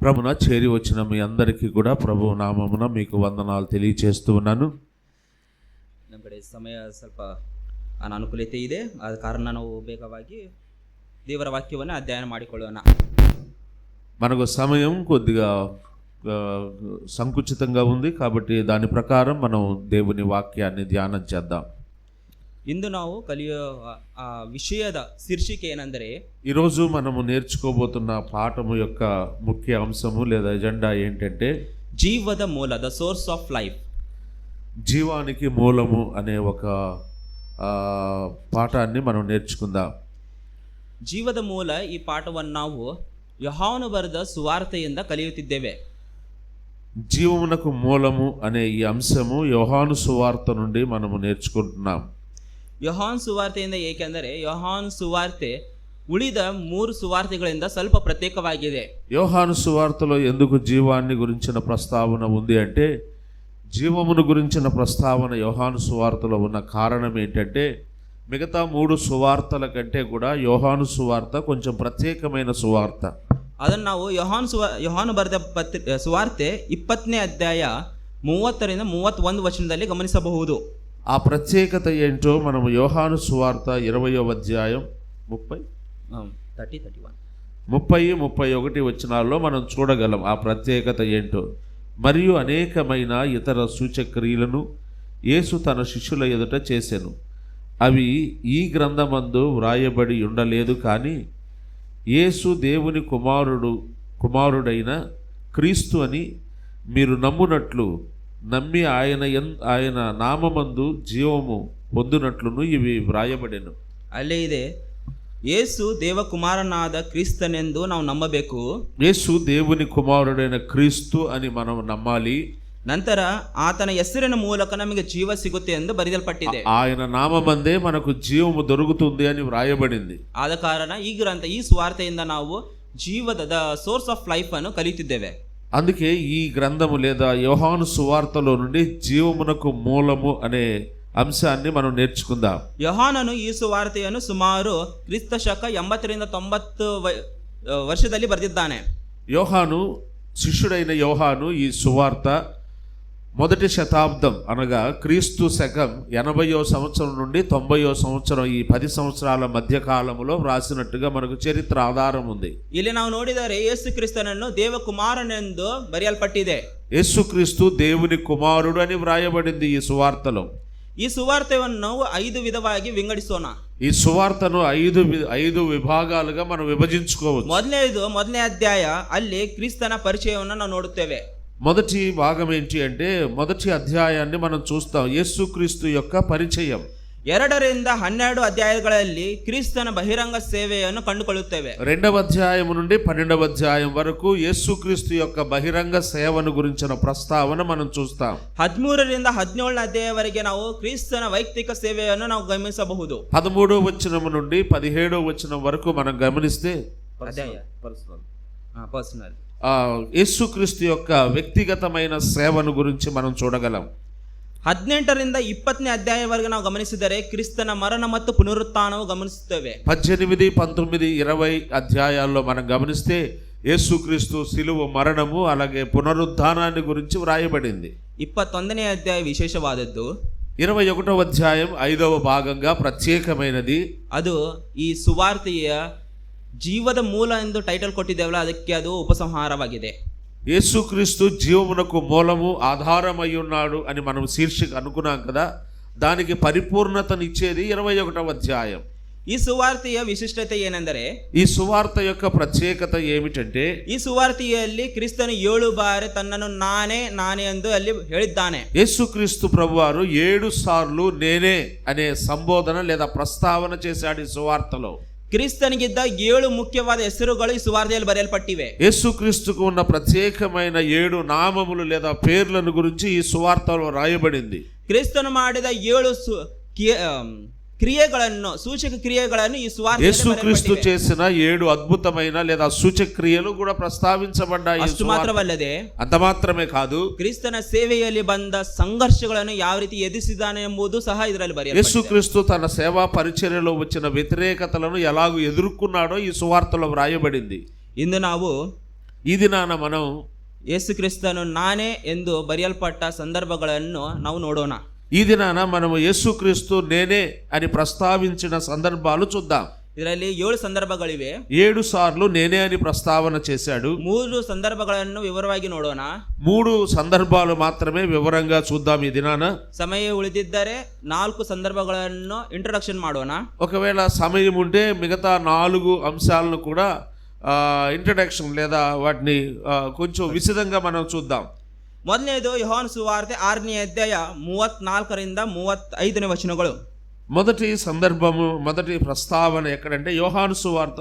ప్రభున చేరి వచ్చిన మీ అందరికీ కూడా ప్రభు నామమున మీకు వందనాలు తెలియచేస్తూ ఉన్నాను. ನಮ್ಮ ಕಡೆ ಸಮಯ ಸ್ವಲ್ಪ ಅನಾನುಕೂಲತೆ ಇದೆ, ಆದ ಕಾರಣ ನಾವು ವೇಗವಾಗಿ ದೇವರ ವಾಕ್ಯವನ್ನು ಅಧ್ಯಯನ ಮಾಡಿಕೊಳ್ಳೋಣ. మనకు సమయం కొద్దిగా సంకుచితంగా ఉంది కాబట్టి దాని ప్రకారం మనం దేవుని వాక్యాన్ని ధ్యానం చేద్దాం. ಇಂದು ನಾವು ಕಲಿಯೋ ವಿಷಯದ ಶೀರ್ಷಿಕೆ ಏನೆಂದರೆ, ఈరోజు మనము నేర్చుకోబోతున్న పాఠము యొక్క ముఖ్య అంశము లేదా ఎజెండా ఏంటంటే ಜೀವದ ಮೂಲ, ದ ಸೋರ್ಸ್ ಆಫ್ ಲೈಫ್. జీవానికి మూలము అనే ఒక పాఠాన్ని మనం నేర్చుకుందాం. ಜೀವದ ಮೂಲ ಈ ಪಾಠವನ್ನು ನಾವು ಯೋಹಾನನು ಬರೆದ ಸುವಾರ್ತೆಯಿಂದ ಕಲಿಯುತ್ತಿದ್ದೇವೆ. జీవమునకు మూలము అనే ఈ అంశము యోహాను సువార్త నుండి మనము నేర్చుకుంటున్నాం. ಯೋಹಾನ್ ಸುವಾರ್ತೆಯಿಂದ, ಏಕೆಂದರೆ ಯೋಹಾನ್ ಸುವಾರ್ತೆ ಉಳಿದ 3 ಸುವಾರ್ತೆಗಳಿಂದ ಸ್ವಲ್ಪ ಪ್ರತ್ಯೇಕವಾಗಿದೆ. యోహాను సువార్తలో ఎందుకు జీవాన్ని గురించిన ప్రస్తావన ఉంది అంటే, జీవమును గురించిన ప్రస్తావన యోహాను సువార్తలో ఉన్న కారణం ఏంటంటే, మిగతా 3 సువార్తల కంటే కూడా యోహాను సువార్త కొంచెం ప్రత్యేకమైన సువార్త. ಅದನ್ನು ನಾವು ಯೋಹಾನು ಬರೆದ ಸುವಾರ್ತೆ 20ನೇ ಅಧ್ಯಾಯ 30ರಿಂದ 31 ವಚನದಲ್ಲಿ ಗಮನಿಸಬಹುದು. ఆ ప్రత్యేకత ఏంటో మనం యోహాను సువార్త 20వ అధ్యాయం 30-31 వచనాల్లో మనం చూడగలం ఆ ప్రత్యేకత ఏంటో. మరియు అనేకమైన ఇతర సూచక్రియలను యేసు తన శిష్యుల ఎదుట చేసెను. అవి ఈ గ్రంథమందు వ్రాయబడి ఉండలేదు, కానీ యేసు దేవుని కుమారుడైన క్రీస్తు అని మీరు నమ్మునట్లు నమ్మి ఆయన నామమందు జీవము పొందునట్లును ఇవి వ్రాయబడెను. ಅಲ್ಲೇ ಇದೆ, ಯೇಸು ದೇವಕುಮಾರನಾದ ಕ್ರಿಸ್ತನೆಂದು ನಾವು ನಂಬಬೇಕು. యేసు దేవుని కుమారుడైన క్రీస్తు అని మనం నమ్మాలి. ನಂತರ ಆತನ ಹೆಸರಿನ ಮೂಲಕ ನಮಗೆ ಜೀವ ಸಿಗುತ್ತೆ ಎಂದು ಬರೆಯಲ್ಪಟ್ಟಿದೆ. ఆయన నామమందే మనకు జీవము దొరుకుతుంది అని వ్రాయబడింది. ಆದ ಕಾರಣ ಈ ಸುವಾರ್ತೆಯಿಂದ ನಾವು ಜೀವದ ದ ಸೋರ್ಸ್ ಆಫ್ ಲೈಫ್ ಅನ್ನು ಕಲಿಯುತ್ತಿದ್ದೇವೆ. అందుకే ఈ గ్రంథము లేదా యోహాను సువార్తలో నుండి జీవమునకు మూలము అనే అంశాన్ని మనం నేర్చుకుందాం. ಯೋಹಾನನು ಈ ಸುವಾರ್ತೆಯನ್ನು ಸುಮಾರು ಕ್ರಿಸ್ತ ಶಕ 80ರಿಂದ 90 ವರ್ಷದಲ್ಲಿ ಬರೆದಿದ್ದಾನೆ. యోహాను, శిష్యుడైన యోహాను ఈ సువార్త మొదటి శతాబ్దం అనగా క్రీస్తు శకం 80వ సంవత్సరం నుండి 90వ సంవత్సరం, ఈ 10 సంవత్సరాల మధ్య కాలములో వ్రాసినట్టుగా మనకు చరిత్ర ఆధారం ఉంది. ಇಲ್ಲಿ ನಾವು ನೋಡಿದರೆ ಯೇಸು ಕ್ರಿಸ್ತನನ್ನು ದೇವಕುಮಾರನೆಂದು ಬರೆಯಲ್ಪಟ್ಟಿದೆ. యేసుక్రీస్తు దేవుని కుమారుడు అని వ్రాయబడింది ఈ సువార్తలో. ಈ ಸುವಾರ್ತೆಯನ್ನು ನಾವು 5 ವಿಧವಾಗಿ ವಿಂಗಡಿಸೋಣ. ఈ సువార్తను 5 విభాగాలుగా మనం విభజించుకోవచ్చు. ಮೊದಲನೇ ಅಧ್ಯಾಯ, ಅಲ್ಲಿ ಕ್ರಿಸ್ತನ ಪರಿಚಯವನ್ನು ನಾವು ನೋಡುತ್ತೇವೆ. మొదటి భాగం ఏంటి అంటే, మొదటి అధ్యాయాన్ని మనం చూస్తాం, యేసుక్రీస్తు యొక్క పరిచయం. 2ರಿಂದ 12 అధ్యాయాలలో క్రీస్తున బహిరంగ సేవಯನ್ನು కండుಕೊಳ್ಳುತ್ತೇವೆ. 2వ అధ్యాయం నుండి 12వ అధ్యాయం వరకు యేసుక్రీస్తు యొక్క బహిరంగ సేవను గురించిన ప్రస్తావన మనం చూస్తాం. 13ರಿಂದ 17ನೇ అధ్యాయవರೆಗೆ ನಾವು క్రీస్తున వైಯಕ್ತಿಕ సేవಯನ್ನು ನಾವು ಗಮನಿಸಬಹುದು. 13వ వచనం నుండి 17వ వచనం వరకు మనం గమనిస్తే పర్సనల్ యేసుక్రీస్తు యొక్క వ్యక్తిగతమైన సేవను గురించి మనం చూడగలం. 18ರಿಂದ 20ನೇ ಅಧ್ಯಾಯವರೆಗೆ ನಾವು ಗಮನಿಸಿದರೆ ಕ್ರಿಸ್ತನ ಮರಣ ಮತ್ತು ಪುನರುತ್ಥಾನವು ಗಮನಿಸುತ್ತೇವೆ. 18, 19, 20 అధ్యాయాల్లో మనం గమనిస్తే యేసుక్రీస్తు శిలువ మరణము అలాగే పునరుద్ధానాన్ని గురించి వ్రాయబడింది. 21ನೇ అధ్యాయ విశేషవాదದ್ದು. 21వ అధ్యాయం 5వ భాగంగా ప్రత్యేకమైనది. ಅದು ಈ ಸುವಾರ್ತೆಯ ಜೀವದ ಮೂಲ ಎಂದು ಟೈಟಲ್ ಕೊಟ್ಟಿದ್ದೇವಲ್ಲ, ಅದಕ್ಕೆ ಅದು ಉಪಸಂಹಾರವಾಗಿದೆ. యేసుక్రీస్తు జీవమునకు మూలము ఆధారమై ఉన్నాడు అని మనం శీర్షిక అనుకున్నాం కదా, దానికి పరిపూర్ణతనిచ్చేది 21వ అధ్యాయం. ಈ ಸುವಾರ್ತೆಯ ವಿಶಿಷ್ಟತೆ ಏನೆಂದರೆ, ఈ సువార్త యొక్క ప్రత్యేకత ఏమిటంటే, ಈ ಸುವಾರ್ತೆಯಲ್ಲಿ ಕ್ರಿಸ್ತನು 7 ಬಾರಿ ತನ್ನನ್ನು ನಾನೇ ಎಂದು ಅಲ್ಲಿ ಹೇಳಿದ್ದಾನೆ. యేసుక్రీస్తు ప్రభువారు 7 సార్లు నేనే అనే సంబోధన లేదా ప్రస్తావన చేశాడు ఈ సువార్తలో. ಕ್ರಿಸ್ತನಿಗಿದ್ದ 7 ಮುಖ್ಯವಾದ ಹೆಸರುಗಳು ಈ ಸುವಾರ್ತೆಯಲ್ಲಿ ಬರೆಯಲ್ಪಟ್ಟಿವೆ. యేసుక్రీస్తుకు ఉన్న ప్రత్యేకమైన 7 నామములు లేదా పేర్లను గురించి ఈ సువార్తలో రాయబడింది. ಕ್ರಿಸ್ತನು ಮಾಡಿದ 7 క్రియలను, సూచక క్రియలను ఈ సువార్త యేసుక్రీస్తు చేసిన 7 అద్భుతమైన లేదా సూచక క్రియలు కూడా ప్రస్తావించబడ్డాయి. ಅಷ್ಟು ಮಾತ್ರವಲ್ಲದೆ, అంత మాత్రమే కాదు, ಕ್ರಿಸ್ತನ ಸೇವೆಯಲ್ಲಿ ಬಂದ ಸಂಘರ್ಷಗಳನ್ನು ಯಾವ ರೀತಿ ಎದುರಿಸಿದಾನೆ ಎಂಬುದು ಸಹ ಇದರಲ್ಲಿ ಬರೆಯಲ್ಪಟ್ಟಿದೆ. యేసుక్రీస్తు తన సేవా పరిచర్యలో వచ్చిన వ్యతిరేకతలను ఎలాగూ ఎదుర్కొన్నాడో ఈ సువార్తలో వ్రాయబడింది. ಇಂದು ನಾವು ಈ ದಿನಾನ మనం ಯೇಸು ಕ್ರಿಸ್ತನು ನಾನೇ ಎಂದು ಬರೆಯಲ್ಪಟ್ಟ ಸಂದರ್ಭಗಳನ್ನು ನಾವು ನೋಡೋಣ. ఈ దినాన మనము యేసుక్రీస్తు నేనే అని ప్రస్తావించిన సందర్భాలు చూద్దాం. ಇದರಲ್ಲಿ 7 ಸಂದರ್ಭಗಳಿವೆ. 7 సార్లు నేనే అని ప్రస్తావన చేశాడు. 3 సందర్భಗಳನ್ನು వివరವಾಗಿ ನೋಡೋಣ. 3 సందర్భాలు మాత్రమే వివరంగా చూద్దాం ఈ దినాన. సమయం ఉಳಿದಿದ್ದರೆ 4 సందర్భಗಳನ್ನು ఇంట్రడక్షన్ ಮಾಡೋಣ. ఒకవేళ సమయం ఉంటే మిగతా 4 అంశాలను కూడా ఇంట్రడక్షన్ లేదా వాటిని కొంచెం విశదంగా మనం చూద్దాం. ಮೊದಲನೇದು ಯೋಹಾನ ಸುವಾರ್ತೆ 6ನೇ ಅಧ್ಯಾಯ 34ರಿಂದ 35ನೇ ವಚನಗಳು. మొదటి సందర్భము మొదటి ప్రస్తావన ఎక్కడంటే యోహాను సువార్త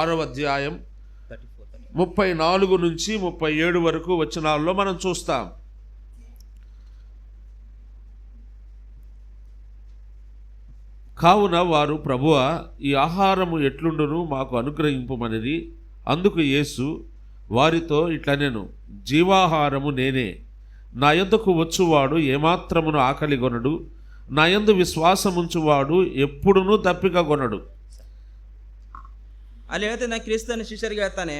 6వ అధ్యాయం 34 నుంచి 37 వరకు వచనాల్లో మనం చూస్తాం. కావున వారు ప్రభువా ఈ ఆహారము ఎట్లుండును మాకు అనుగ్రహింపుమనిది. అందుకు యేసు వారితో ఇట్లనెను, జీవాహారము నేనే. నా యొద్దకు వచ్చువాడు ఏమాత్రమును ఆకలి కొనడు, నా యందు విశ్వాసముంచువాడు ఎప్పుడునూ దప్పిక కొనడు. ಅಲ್ಲಿ ಹೇಳ್ತಾನೆ, ಕ್ರಿಸ್ತನ ಶಿಷ್ಯರಿಗೆ ಹೇಳ್ತಾನೆ,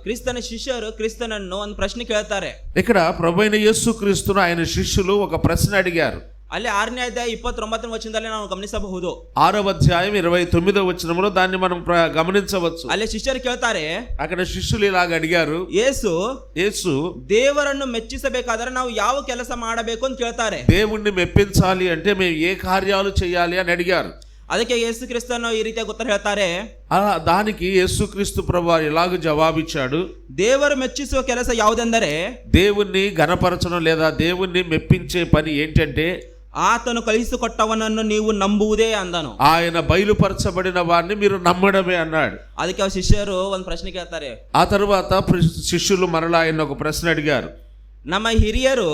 ಕ್ರಿಸ್ತನ ಶಿಷ್ಯರು ಕ್ರಿಸ್ತನನ್ನು ಒಂದು ಪ್ರಶ್ನೆ ಕೇಳ್ತಾರೆ. ఇక్కడ ప్రభువైన యేసు క్రీస్తును ఆయన శిష్యులు ఒక ప్రశ్న అడిగారు. ಅಲ್ಲಿ 6ನೇ ಅಧ್ಯಾಯ 29ನೇ ವಚನದಲ್ಲಿ ನಾವು ಗಮನಿಸಬಹುದು. 6వ అధ్యాయం 29వ వచనంలో దాన్ని మనం గమనించవచ్చు. ಅಲ್ಲಿ ಶಿಷ್ಯರು ಕೇಳ್ತಾರೆ, అక్కడ శిష్యులు ఇలాగ అడిగారు, యేసు ದೇವರನ್ನು ಮೆಚ್ಚಿಸಬೇಕಾದರೆ ನಾವು ಯಾವ ಕೆಲಸ ಮಾಡಬೇಕು ಅಂತ ಕೇಳ್ತಾರೆ. దేవుణ్ణి మెప్పించాలి అంటే మేము ఏ కార్యాలు చేయాలి అని అడిగారు. ಅದಕ್ಕೆ ಯೇಸು ಕ್ರಿಸ್ತನು ಈ ರೀತಿಯಾಗಿ ಉತ್ತರ ಹೇಳ್ತಾರೆ. దానికి యేసుక్రీస్తు ప్రభువు ఇలాగ జవాబిచ్చాడు, ದೇವರು ಮೆಚ್ಚಿಸುವ ಕೆಲಸ ಯಾವುದೆಂದರೆ, దేవుణ్ణి ఘనపరచడం లేదా దేవుణ్ణి మెప్పించే పని ఏంటంటే ಆತನು ಕಳುಹಿಸಿಕೊಟ್ಟವನನ್ನು ನೀವು ನಂಬುವುದೇ ಅಂದನು. ఆయన బయలుపరచబడిన వారిని మీరు నమ్మడమే అన్నాడు. ಅದಕ್ಕೆ ಆ ಶಿಷ್ಯರು ಒಂದು ಪ್ರಶ್ನೆ ಕೇಳ್ತಾರೆ. ఆ తర్వాత శిష్యులు మరలా ఆయన ఒక ప్రశ్న అడిగారు, ನಮ್ಮ ಹಿರಿಯರು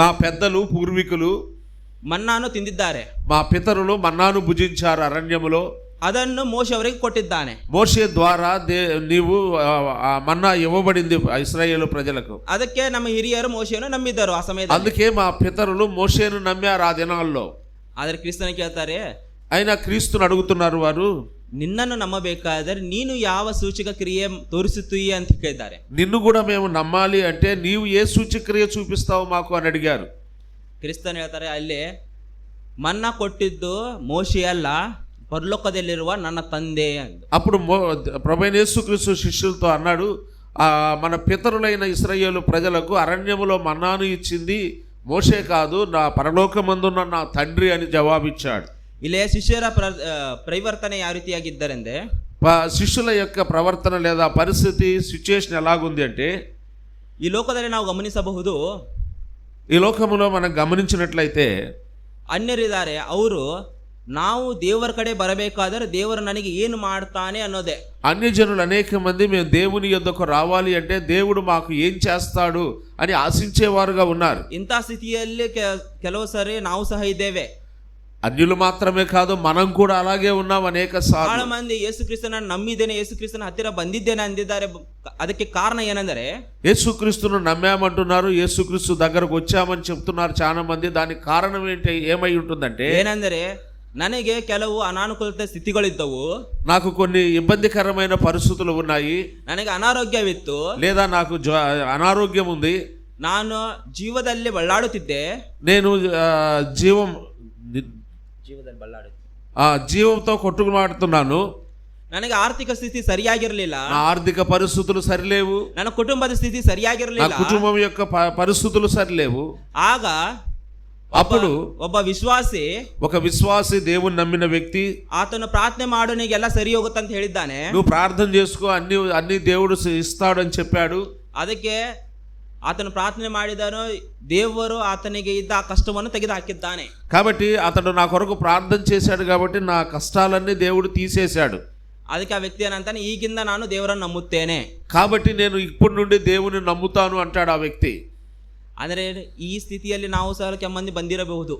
మా పెద్దలు పూర్వీకులు ಮನ್ನಾನು ತಿಂದಿದ್ದಾರೆ, మా పితరులు మన్నాను భుజించారు అరణ్యములో, ಅದನ್ನು మోషే ಅವರಿಗೆ ಕೊಟ್ಟಿದ್ದಾನೆ. మోషే ద్వారా నీవు మన్నా ఇవ్వబడింది ఇశ్రాయేలు ప్రజలకు. ಅದಕ್ಕೆ ನಮ್ಮ ಹಿರಿಯರು ಮೋಶೆಯನ್ನು ನಂಬಿದ್ದರು ಆ ಸಮಯದಲ್ಲಿ. అందుకే మా పితరులు మోషేను నమ్మారు ఆ దినాల్లో. ಆದರೆ ಕ್ರಿಸ್ತನ ಕೇಳ್ತಾರೆ, అయినా క్రీస్తుని అడుగుతున్నారు వారు, ನಿನ್ನನ್ನು ನಂಬಬೇಕಾದರೆ ನೀನು ಯಾವ ಸೂಚಕ ಕ್ರಿಯೆ ತೋರಿಸುತ್ತೀಯ ಅಂತ ಕೇಳಿದ್ದಾರೆ. నిన్ను కూడా మేము నమ్మాలి అంటే నీవు ఏ సూచక్రియ చూపిస్తావు మాకు అని అడిగారు. ಕ್ರಿಸ್ತನ್ ಹೇಳ್ತಾರೆ, ಅಲ್ಲಿ ಮನ್ನಾ ಕೊಟ್ಟಿದ್ದು ಮೋಶೆ ಅಲ್ಲ, ಪರಲೋಕದಲ್ಲಿರುವ ನನ್ನ ತಂದೆ. అప్పుడు ప్రభువైన యేసుక్రీస్తు శిష్యులతో అన్నాడు, మన పితరులైన ఇశ్రాయేలు ప్రజలకు అరణ్యములో మన్నాను ఇచ్చింది మోషే కాదు, నా పరలోకమందున్న నా తండ్రి అని జవాబిచ్చాడు. ಇಲ್ಲಿ ಶಿಷ್ಯರ ಪರಿವರ್ತನೆ ಯಾವ ರೀತಿಯಾಗಿದ್ದಾರೆಂದ್ರೆ, శిష్యుల యొక్క ప్రవర్తన లేదా పరిస్థితి సిచ్యుయేషన్ ఎలాగుంది అంటే, ಈ ಲೋಕದಲ್ಲಿ ನಾವು ಗಮನಿಸಬಹುದು, ఈ లోకములో మనం గమనించినట్లయితే ಅನ್ಯರಿದ್ದಾರೆ, ಅವರು ನಾವು ದೇವರ ಕಡೆ ಬರಬೇಕಾದರೆ ದೇವರು ನನಗೆ ಏನು ಮಾಡ್ತಾನೆ ಅನ್ನೋದೇ. అన్యజనులు అనేక మంది మేము దేవుని యొద్దకు రావాలి అంటే దేవుడు మాకు ఏం చేస్తాడు అని ఆశించేవారుగా ఉన్నారు. ಇಂಥ ಸ್ಥಿತಿಯಲ್ಲಿ ಕೆಲವು ಸಾರಿ ನಾವು ಸಹ ಇದ್ದೇವೆ. అన్యులు మాత్రమే కాదు, మనం కూడా అలాగే ఉన్నాం అనేక సార్లు. ಬಹಳ ಮಂದಿ ಯೇಸು ಕ್ರಿಸ್ತನ ನಂಬಿದ್ದೇನೆ, ಯೇಸು ಕ್ರಿಸ್ತನ ಹತ್ತಿರ ಬಂದಿದ್ದೇನೆ ಅಂದಿದ್ದಾರೆ. ಅದಕ್ಕೆ ಕಾರಣ ಏನೆಂದರೆ, యేసుక్రీస్తును నమ్మామంటున్నారు, యేసుక్రీస్తు దగ్గరకు వచ్చామని చెప్తున్నారు చాలా మంది. దానికి కారణం ఏంటి, ఏమై ఉంటుందంటే, ಏನೆಂದರೆ ನನಗೆ ಕೆಲವು ಅನಾನುಕೂಲತೆ ಸ್ಥಿತಿಗಳಿದ್ದವು, నాకు కొన్ని ఇబ్బందికరమైన పరిస్థితులు ఉన్నాయి, ನನಗೆ ಅನಾರೋಗ್ಯವಿತ್ತು, లేదా నాకు అనారోగ్యం ఉంది, ನಾನು ಜೀವದಲ್ಲಿ ಬಳ್ಳಾಡುತ್ತಿದ್ದೆ, నేను ಜೀವದಲ್ಲಿ ಬಳ್ಳಾಡುತ್ತಿದ್ದೆ, జీవంతో కొట్టుకుమాడుతున్నాను, ನನಗೆ ಆರ್ಥಿಕ ಸ್ಥಿತಿ ಸರಿಯಾಗಿರಲಿಲ್ಲ, నా ఆర్థిక పరిస్థితులు సరిలేవు, ನನ್ನ ಕುಟುಂಬದ ಸ್ಥಿತಿ నా ಸರಿಯಾಗಿರಲಿಲ್ಲ, కుటుంబం యొక్క పరిస్థితులు సరిలేవు. ಆಗ అప్పుడు ಒಬ್ಬ ವಿಶ್ವಾಸಿ, ఒక విశ్వాసి దేవుని నమ్మిన వ్యక్తి, ಆತನು ಪ್ರಾರ್ಥನೆ ಮಾಡು ನೀಗೆಲ್ಲ ಸರಿ ಹೋಗುತ್ತಂತ ಹೇಳಿದ್ದಾನೆ, నువ్వు ప్రార్థన చేసుకో అన్ని దేవుడు ఇస్తాడు అని చెప్పాడు. ಅದಕ್ಕೆ ಆತನು ಪ್ರಾರ್ಥನೆ ಮಾಡಿದನು, ದೇವರು ಆತನಿಗೆ ಇದ್ದ ಆ ಕಷ್ಟವನ್ನು ತೆಗೆದು ಹಾಕಿದ್ದಾನೆ. కాబట్టి అతడు నా కొరకు ప్రార్థన చేశాడు కాబట్టి నా కష్టాలన్నీ దేవుడు తీసేశాడు. ಅದಕ್ಕೆ ಆ ವ್ಯಕ್ತಿ ಏನಂತಾನೆ, ಈಗಿಂದ ನಾನು ದೇವರನ್ನು ನಂಬುತ್ತೇನೆ, కాబట్టి నేను ఇప్పటి నుండి దేవుని నమ్ముతాను అంటాడు ఆ వ్యక్తి. ಅಂದರೆ ಈ ಸ್ಥಿತಿಯಲ್ಲಿ ನಾವು ಸಹ ಕೆಮ್ಮಂದಿ ಬಂದಿರಬಹುದು.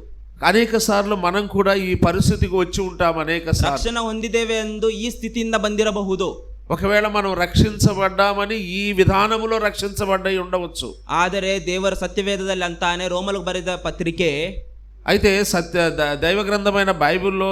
అనేక సార్లు మనం కూడా ఈ పరిస్థితికి వచ్చి ఉంటాం. అనేక సార్లు ರಕ್ಷಣೆ ಹೊಂದಿದ್ದೇವೆ ಎಂದು ಈ ಸ್ಥಿತಿಯಿಂದ ಬಂದಿರಬಹುದು. ఒకవేళ మనం రక్షించబడ్డామని ఈ విధానములో రక్షించబడ్డై ఉండవచ్చు. ಆದರೆ ದೇವರ ಸತ್ಯವೇದದಲ್ಲಿ ಅಂತಾನೆ, ರೋಮలకు ಬರೆದ ಪತ್ರಿಕೆ అయితే దైవ గ్రంథమైన బైబిల్లో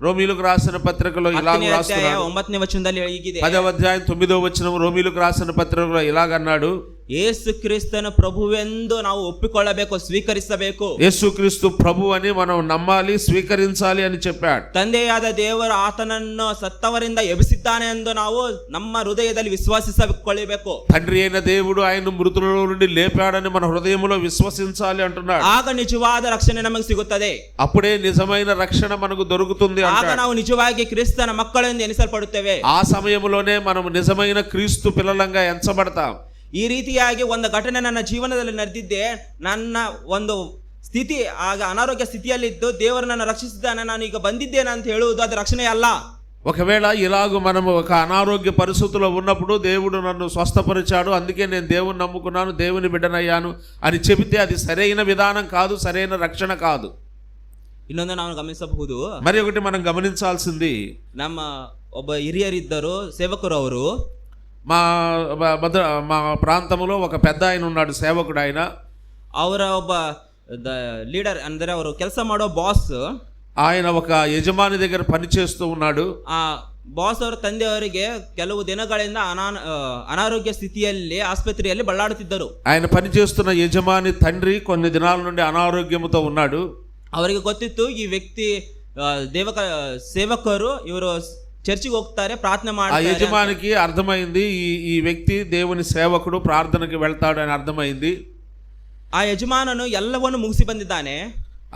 రోమీలకు రాసిన పత్రికలో ఇలాగ 10ನೇ ಅಧ್ಯಾಯ రాస్తున్నాడు. 9ನೇ ವಚನದಲ್ಲಿ ಹೀಗಿದೆ, 10వ అధ్యాయం 9వ వచనం రోమీలకు రాసిన పత్రికలో ఇలాగన్నాడు, ಯೇಸು ಕ್ರಿಸ್ತನ ಪ್ರಭುವೆಂದು ನಾವು ಒಪ್ಪಿಕೊಳ್ಳಬೇಕು, ಸ್ವೀಕರಿಸಬೇಕು. యేసుక్రీస్తు ప్రభు అని మనం నమ్మాలి, స్వీకరించాలి అని చెప్పాడు. ತಂದೆಯಾದ ದೇವರು ಆತನನ್ನು ಸತ್ತವರಿಂದ ಎಬ್ಬಿಸಿದ್ದಾನೆ ಎಂದು ನಾವು ನಮ್ಮ ಹೃದಯದಲ್ಲಿ ವಿಶ್ವಾಸಿಸಿಕೊಳ್ಳಬೇಕು. తండ్రి అయిన దేవుడు ఆయన మృతులలో నుండి లేపాడని మన హృదయంలో విశ్వసించాలి అంటున్నాడు. ಆಗ ನಿಜವಾದ ರಕ್ಷಣೆ ನಮಗೆ ಸಿಗುತ್ತದೆ. అప్పుడే నిజమైన రక్షణ మనకు దొరుకుతుంది ಆಗ అంటాడు. ನಾವು ನಿಜವಾಗಿ ಕ್ರಿಸ್ತನ ಮಕ್ಕಳೆಂದು ಎನಿಸಲ್ಪಡುತ್ತೇವೆ. ఆ సమయంలోనే మనం నిజమైన క్రీస్తు పిల్లలంగా ఎంచబడతాం. ಈ ರೀತಿಯಾಗಿ ಒಂದು ಘಟನೆ ನನ್ನ ಜೀವನದಲ್ಲಿ ನಡೆದಿದ್ದೆ. ನನ್ನ ಒಂದು ಸ್ಥಿತಿ ಆಗ ಅನಾರೋಗ್ಯ ಸ್ಥಿತಿಯಲ್ಲಿದ್ದು ದೇವರು ನನ್ನ ರಕ್ಷಿಸಿದ್ದಾನೆ, ನಾನು ಈಗ ಬಂದಿದ್ದೇನೆ ಅಂತ ಹೇಳುವುದು ಅದು ರಕ್ಷಣೆ ಅಲ್ಲ. ఒకవేళ ఇలాగ మనము ఒక అనారోగ్య పరిస్థితుల్లో ఉన్నప్పుడు దేవుడు నన్ను స్వస్థపరిచాడు, అందుకే నేను దేవుని నమ్ముకున్నాను, దేవుని బిడ్డనయ్యాను అని చెబితే అది సరైన విధానం కాదు, సరైన రక్షణ కాదు. ಇನ್ನೊಂದು ನಾವು ಗಮನಿಸಬಹುದು, మరి ఒకటి మనం గమనించాల్సింది, ನಮ್ಮ ಒಬ್ಬ ಹಿರಿಯರಿದ್ದರು, ಸೇವಕರು. ಅವರು మా ప్రాంతంలో ఒక పెద్ద ఆయన ఉన్నాడు, సేవకుడు. ఆయన ಅವರ ಒಬ್ಬ ಲೀಡರ್ ಅಂದರೆ ಅವರು ಕೆಲಸ ಮಾಡೋ ಬಾಸ್. ఆయన ఒక యజమాని దగ్గర పనిచేస్తూ ఉన్నాడు. ಆ ಬಾಸ್ ಅವರ ತಂದೆಯವರಿಗೆ ಕೆಲವು ದಿನಗಳಿಂದ ಅನಾರೋಗ್ಯ ಸ್ಥಿತಿಯಲ್ಲಿ ಆಸ್ಪತ್ರೆಯಲ್ಲಿ ಬಳ್ಳಾಡುತ್ತಿದ್ದರು. ఆయన పనిచేస్తున్న యజమాని తండ్రి కొన్ని దినాల నుండి అనారోగ్యంతో ఉన్నాడు. ಅವರಿಗೆ ಗೊತ್ತಿತ್ತು ಈ ವ್ಯಕ್ತಿ ಸೇವಕರು, ಇವರು చర్చికి ಹೋಗ್ತಾರೆ, ప్రార్థన ఆ ಮಾಡ್ತಾರೆ. యజమానికి అర్థమైంది ఈ వ్యక్తి దేవుని సేవకుడు, ప్రార్థనకి వెళ్తాడు అని అర్థమైంది. ಆ ಯಜಮಾನನು ಎಲ್ಲವನ್ನು ಮುಗಿಸಿ ಬಂದಿದ್ದಾನೆ.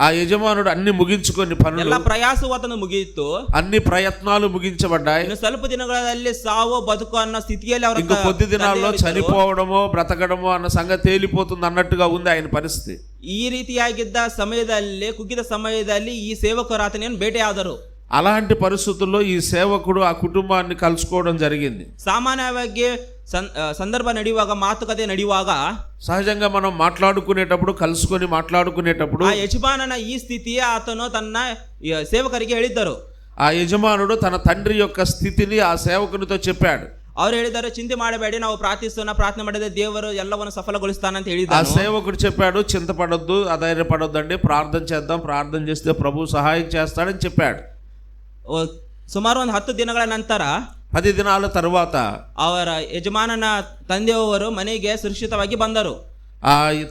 ఆ యజమానుడు అన్ని ముగించుకొని ಎಲ್ಲ పనులు, ಪ್ರಯಾಸವು ಆತನು ಮುಗಿಯಿತು. అన్ని ప్రయత్నాలు ముగించబడ్డాయి. ಇನ್ನು ಸ್ವಲ್ಪ ದಿನಗಳಲ್ಲಿ ಸಾವು ಬದುಕು ಅನ್ನೋ ಸ್ಥಿತಿಯಲ್ಲಿ ಅವರ ఇంకో కొద్ది దినాల్లో చనిపోవడమో బ్రతకడమో అన్న సంగతి తేలిపోతుంది అన్నట్టుగా ఉంది ఆయన పరిస్థితి. ಈ ರೀತಿಯಾಗಿದ್ದ ಸಮಯದಲ್ಲಿ, ಕುಗ್ಗಿದ ಸಮಯದಲ್ಲಿ ಈ ಸೇವಕರು ಆತನೇನು ಭೇಟಿಯಾದರು. అలాంటి పరిస్థితుల్లో ఈ సేవకుడు ఆ కుటుంబాన్ని కలుసుకోవడం జరిగింది. ಸಾಮಾನ್ಯವಾಗಿ ಸಂದರ್ಭ ನಡೆಯುವಾಗ, ಮಾತುಕತೆ ನಡೆಯುವಾಗ, సహజంగా మనం మాట్లాడుకునేటప్పుడు, కలుసుకొని మాట్లాడుకునేటప్పుడు ಆ ಯಜಮಾನನ ಈ ಸ್ಥಿತಿಯ ಆತನು ತನ್ನ ಸೇವಕರಿಗೆ ಹೇಳಿದ್ದರು. ఆ యజమానుడు తన తండ్రి యొక్క స్థితిని ఆ సేవకునితో చెప్పాడు. ಅವ್ರು ಹೇಳಿದ್ದಾರೆ, ಚಿಂತೆ ಮಾಡಬೇಡಿ, ನಾವು ಪ್ರಾರ್ಥನೆ ಮಾಡಿದ ದೇವರು ಎಲ್ಲವನ್ನು ಸಫಲಗೊಳಿಸ್ತಾನಂತ ఆ ಹೇಳಿದ್ದಾರೆ. సేవకుడు చెప్పాడు, చింతపడొద్దు, అధైర్యపడొద్దండి, ప్రార్థన చేద్దాం, ప్రార్థన చేస్తే ప్రభు సహాయం చేస్తాడని చెప్పాడు. ಸುಮಾರು ಒಂದು 10 ದಿನಗಳ ನಂತರ, 10 దినాల తరువాత ಅವರ ಯಜಮಾನನ ತಂದೆಯವರು ಮನೆಗೆ ಸುರಕ್ಷಿತವಾಗಿ ಬಂದರು.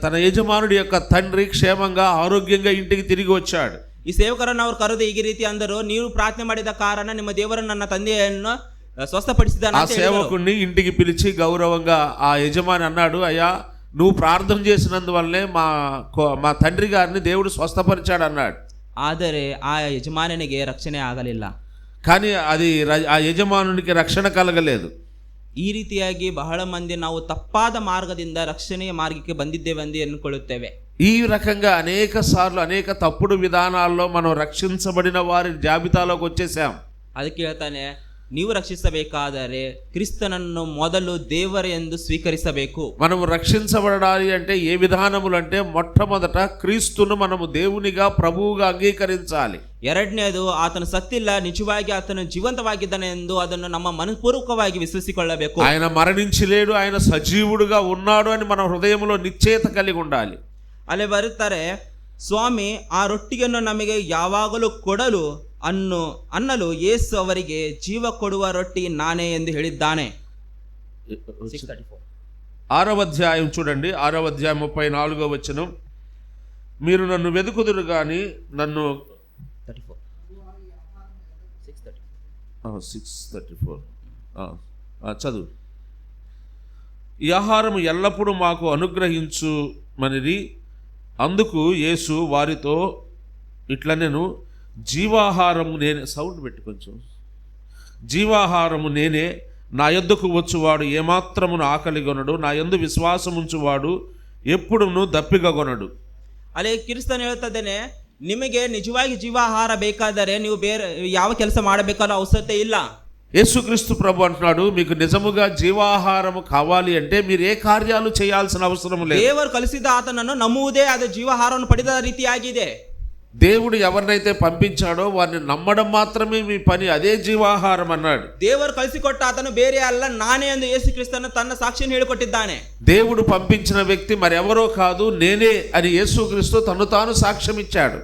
తన యజమానుడి యొక్క తండ్రి క్షేమంగా ఆరోగ్యంగా ఇంటికి తిరిగి వచ్చాడు. ಈ ಸೇವಕರನ್ನು ಅವರು ಕರೆದು ಈ ರೀತಿ ಅಂದರು, ನೀವು ಪ್ರಾರ್ಥನೆ ಮಾಡಿದ ಕಾರಣ ನಿಮ್ಮ ದೇವರು ನನ್ನ ತಂದೆಯನ್ನು ಸ್ವಸ್ಥಪಡಿಸಿದ್ದಾನೆ ఆ ಅಂತ ಹೇಳಿದರು. సేవకుడిని ఇంటికి పిలిచి గౌరవంగా ఆ యజమాని అన్నాడు, అయ్యా నువ్వు ప్రార్థన చేసినందువల్లనే మా తండ్రి గారిని దేవుడు స్వస్థపరిచాడు అన్నాడు. ಆದರೆ ಆ ಯಜಮಾನನಿಗೆ ರಕ್ಷಣೆ ಆಗಲಿಲ್ಲ. కానీ అది ఆ యజమానునికి రక్షణ కలగలేదు. ಈ ರೀತಿಯಾಗಿ ಬಹಳ ಮಂದಿ ನಾವು ತಪ್ಪಾದ ಮಾರ್ಗದಿಂದ ರಕ್ಷಣೆಯ ಮಾರ್ಗಕ್ಕೆ ಬಂದಿದ್ದೇವೆ ಎಂದು ಎನ್ನುಕೊಳ್ಳುತ್ತೇವೆ. ఈ రకంగా అనేక సార్లు అనేక తప్పుడు విధానాల్లో మనం రక్షించబడిన వారి జాబితాలోకి వచ్చేసాం. ಅದಕ್ಕೆ ಹೇಳ್ತಾನೆ, ನೀವು ರಕ್ಷಿಸಬೇಕಾದರೆ ಕ್ರಿಸ್ತನನ್ನು ಮೊದಲು ದೇವರ ಎಂದು ಸ್ವೀಕರಿಸಬೇಕು. మనము రక్షించబడాలి అంటే ఏ విధానములు అంటే, మొట్టమొదట క్రీస్తును మనము దేవునిగా ప్రభువుగా అంగీకరించాలి. ಎರಡನೇದು, ಆತನು ಸತ್ತಿಲ್ಲ, ನಿಜವಾಗಿ ಆತನು ಜೀವಂತವಾಗಿದ್ದಾನೆ ಎಂದು ಅದನ್ನು ನಮ್ಮ ಮನಪೂರ್ವಕವಾಗಿ ವಿಶ್ವಸಿಸಿಕೊಳ್ಳಬೇಕು. ఆయన మరణించి లేడు, ఆయన సజీవుడుగా ఉన్నాడు అని మన హృదయంలో నిశ్చయత కలిగి ఉండాలి. ಅಲ್ಲಿ ಬರುತ್ತಾರೆ, ಸ್ವಾಮಿ ಆ ರೊಟ್ಟಿಯನ್ನು ನಮಗೆ ಯಾವಾಗಲೂ ಕೊಡಲು ಅನ್ನಲು ಯೇಸು ಅವರಿಗೆ ಜೀವ ಕೊಡುವ ರೊಟ್ಟಿ ನಾನೇ ಎಂದು ಹೇಳಿದ್ದಾನೆ. 6వ అధ్యాయం చూడండి, 6వ అధ్యాయం 34వ వచనం. మీరు నన్ను వెదుకుదురు కానీ నన్ను 6:34 చదువు. ఈ ఆహారము ఎల్లప్పుడూ మాకు అనుగ్రహించుమనిది. అందుకు యేసు వారితో ఇట్లనెను, జీవాహారము నేనే. సౌండ్ పెట్టి కొంచెం. జీవాహారము నేనే, నా యొద్దకు వచ్చువాడు ఏమాత్రమును ఆకలిగొనడు, నా యందు విశ్వాసముంచువాడు ఎప్పుడును దప్పిగొనడు. ಅಲ್ಲಿ ಕ್ರಿಸ್ತನು ಹೇಳ್ತಿದ್ದಾನೆ, ನಿಮಗೆ ನಿಜವಾಗಿ ಜೀವಾಹಾರ ಬೇಕಾದರೆ ನೀವು ಬೇರೆ ಯಾವ ಕೆಲಸ ಮಾಡಬೇಕಾದ ಅವಶ್ಯಕತೆ ಇಲ್ಲ. యేసుక్రీస్తు ప్రభు అంటున్నాడు, మీకు నిజముగా జీవాహారము కావాలి అంటే మీరు ఏ కార్యాలు చేయాల్సిన అవసరం లేదు. ದೇವರು ಕಲಿಸಿದ ಆತನನ್ನು ನಂಬುವುದೇ ಅದು ಜೀವಾಹಾರವನ್ನು ಪಡೆದ ರೀತಿಯಾಗಿದೆ. దేవుడు ఎవరినైతే పంపించాడో వారిని నమ్మడం మాత్రమే మీ పని, అదే జీవాహారం అన్నాడు. ದೇವರು ಕಳಿಸಿಕೊಟ್ಟ ಆತನು ಬೇರೆ ಅಲ್ಲ, ನಾನೇ ಎಂದು ಯೇಸು ಕ್ರಿಸ್ತನು ತನ್ನ ಸಾಕ್ಷಿಯನ್ನು ಹೇಳಿಕೊಟ್ಟಿದ್ದಾನೆ. దేవుడు పంపించిన వ్యక్తి మరెవరో కాదు, నేనే అని యేసుక్రీస్తు తను తాను సాక్ష్యం ఇచ్చాడు.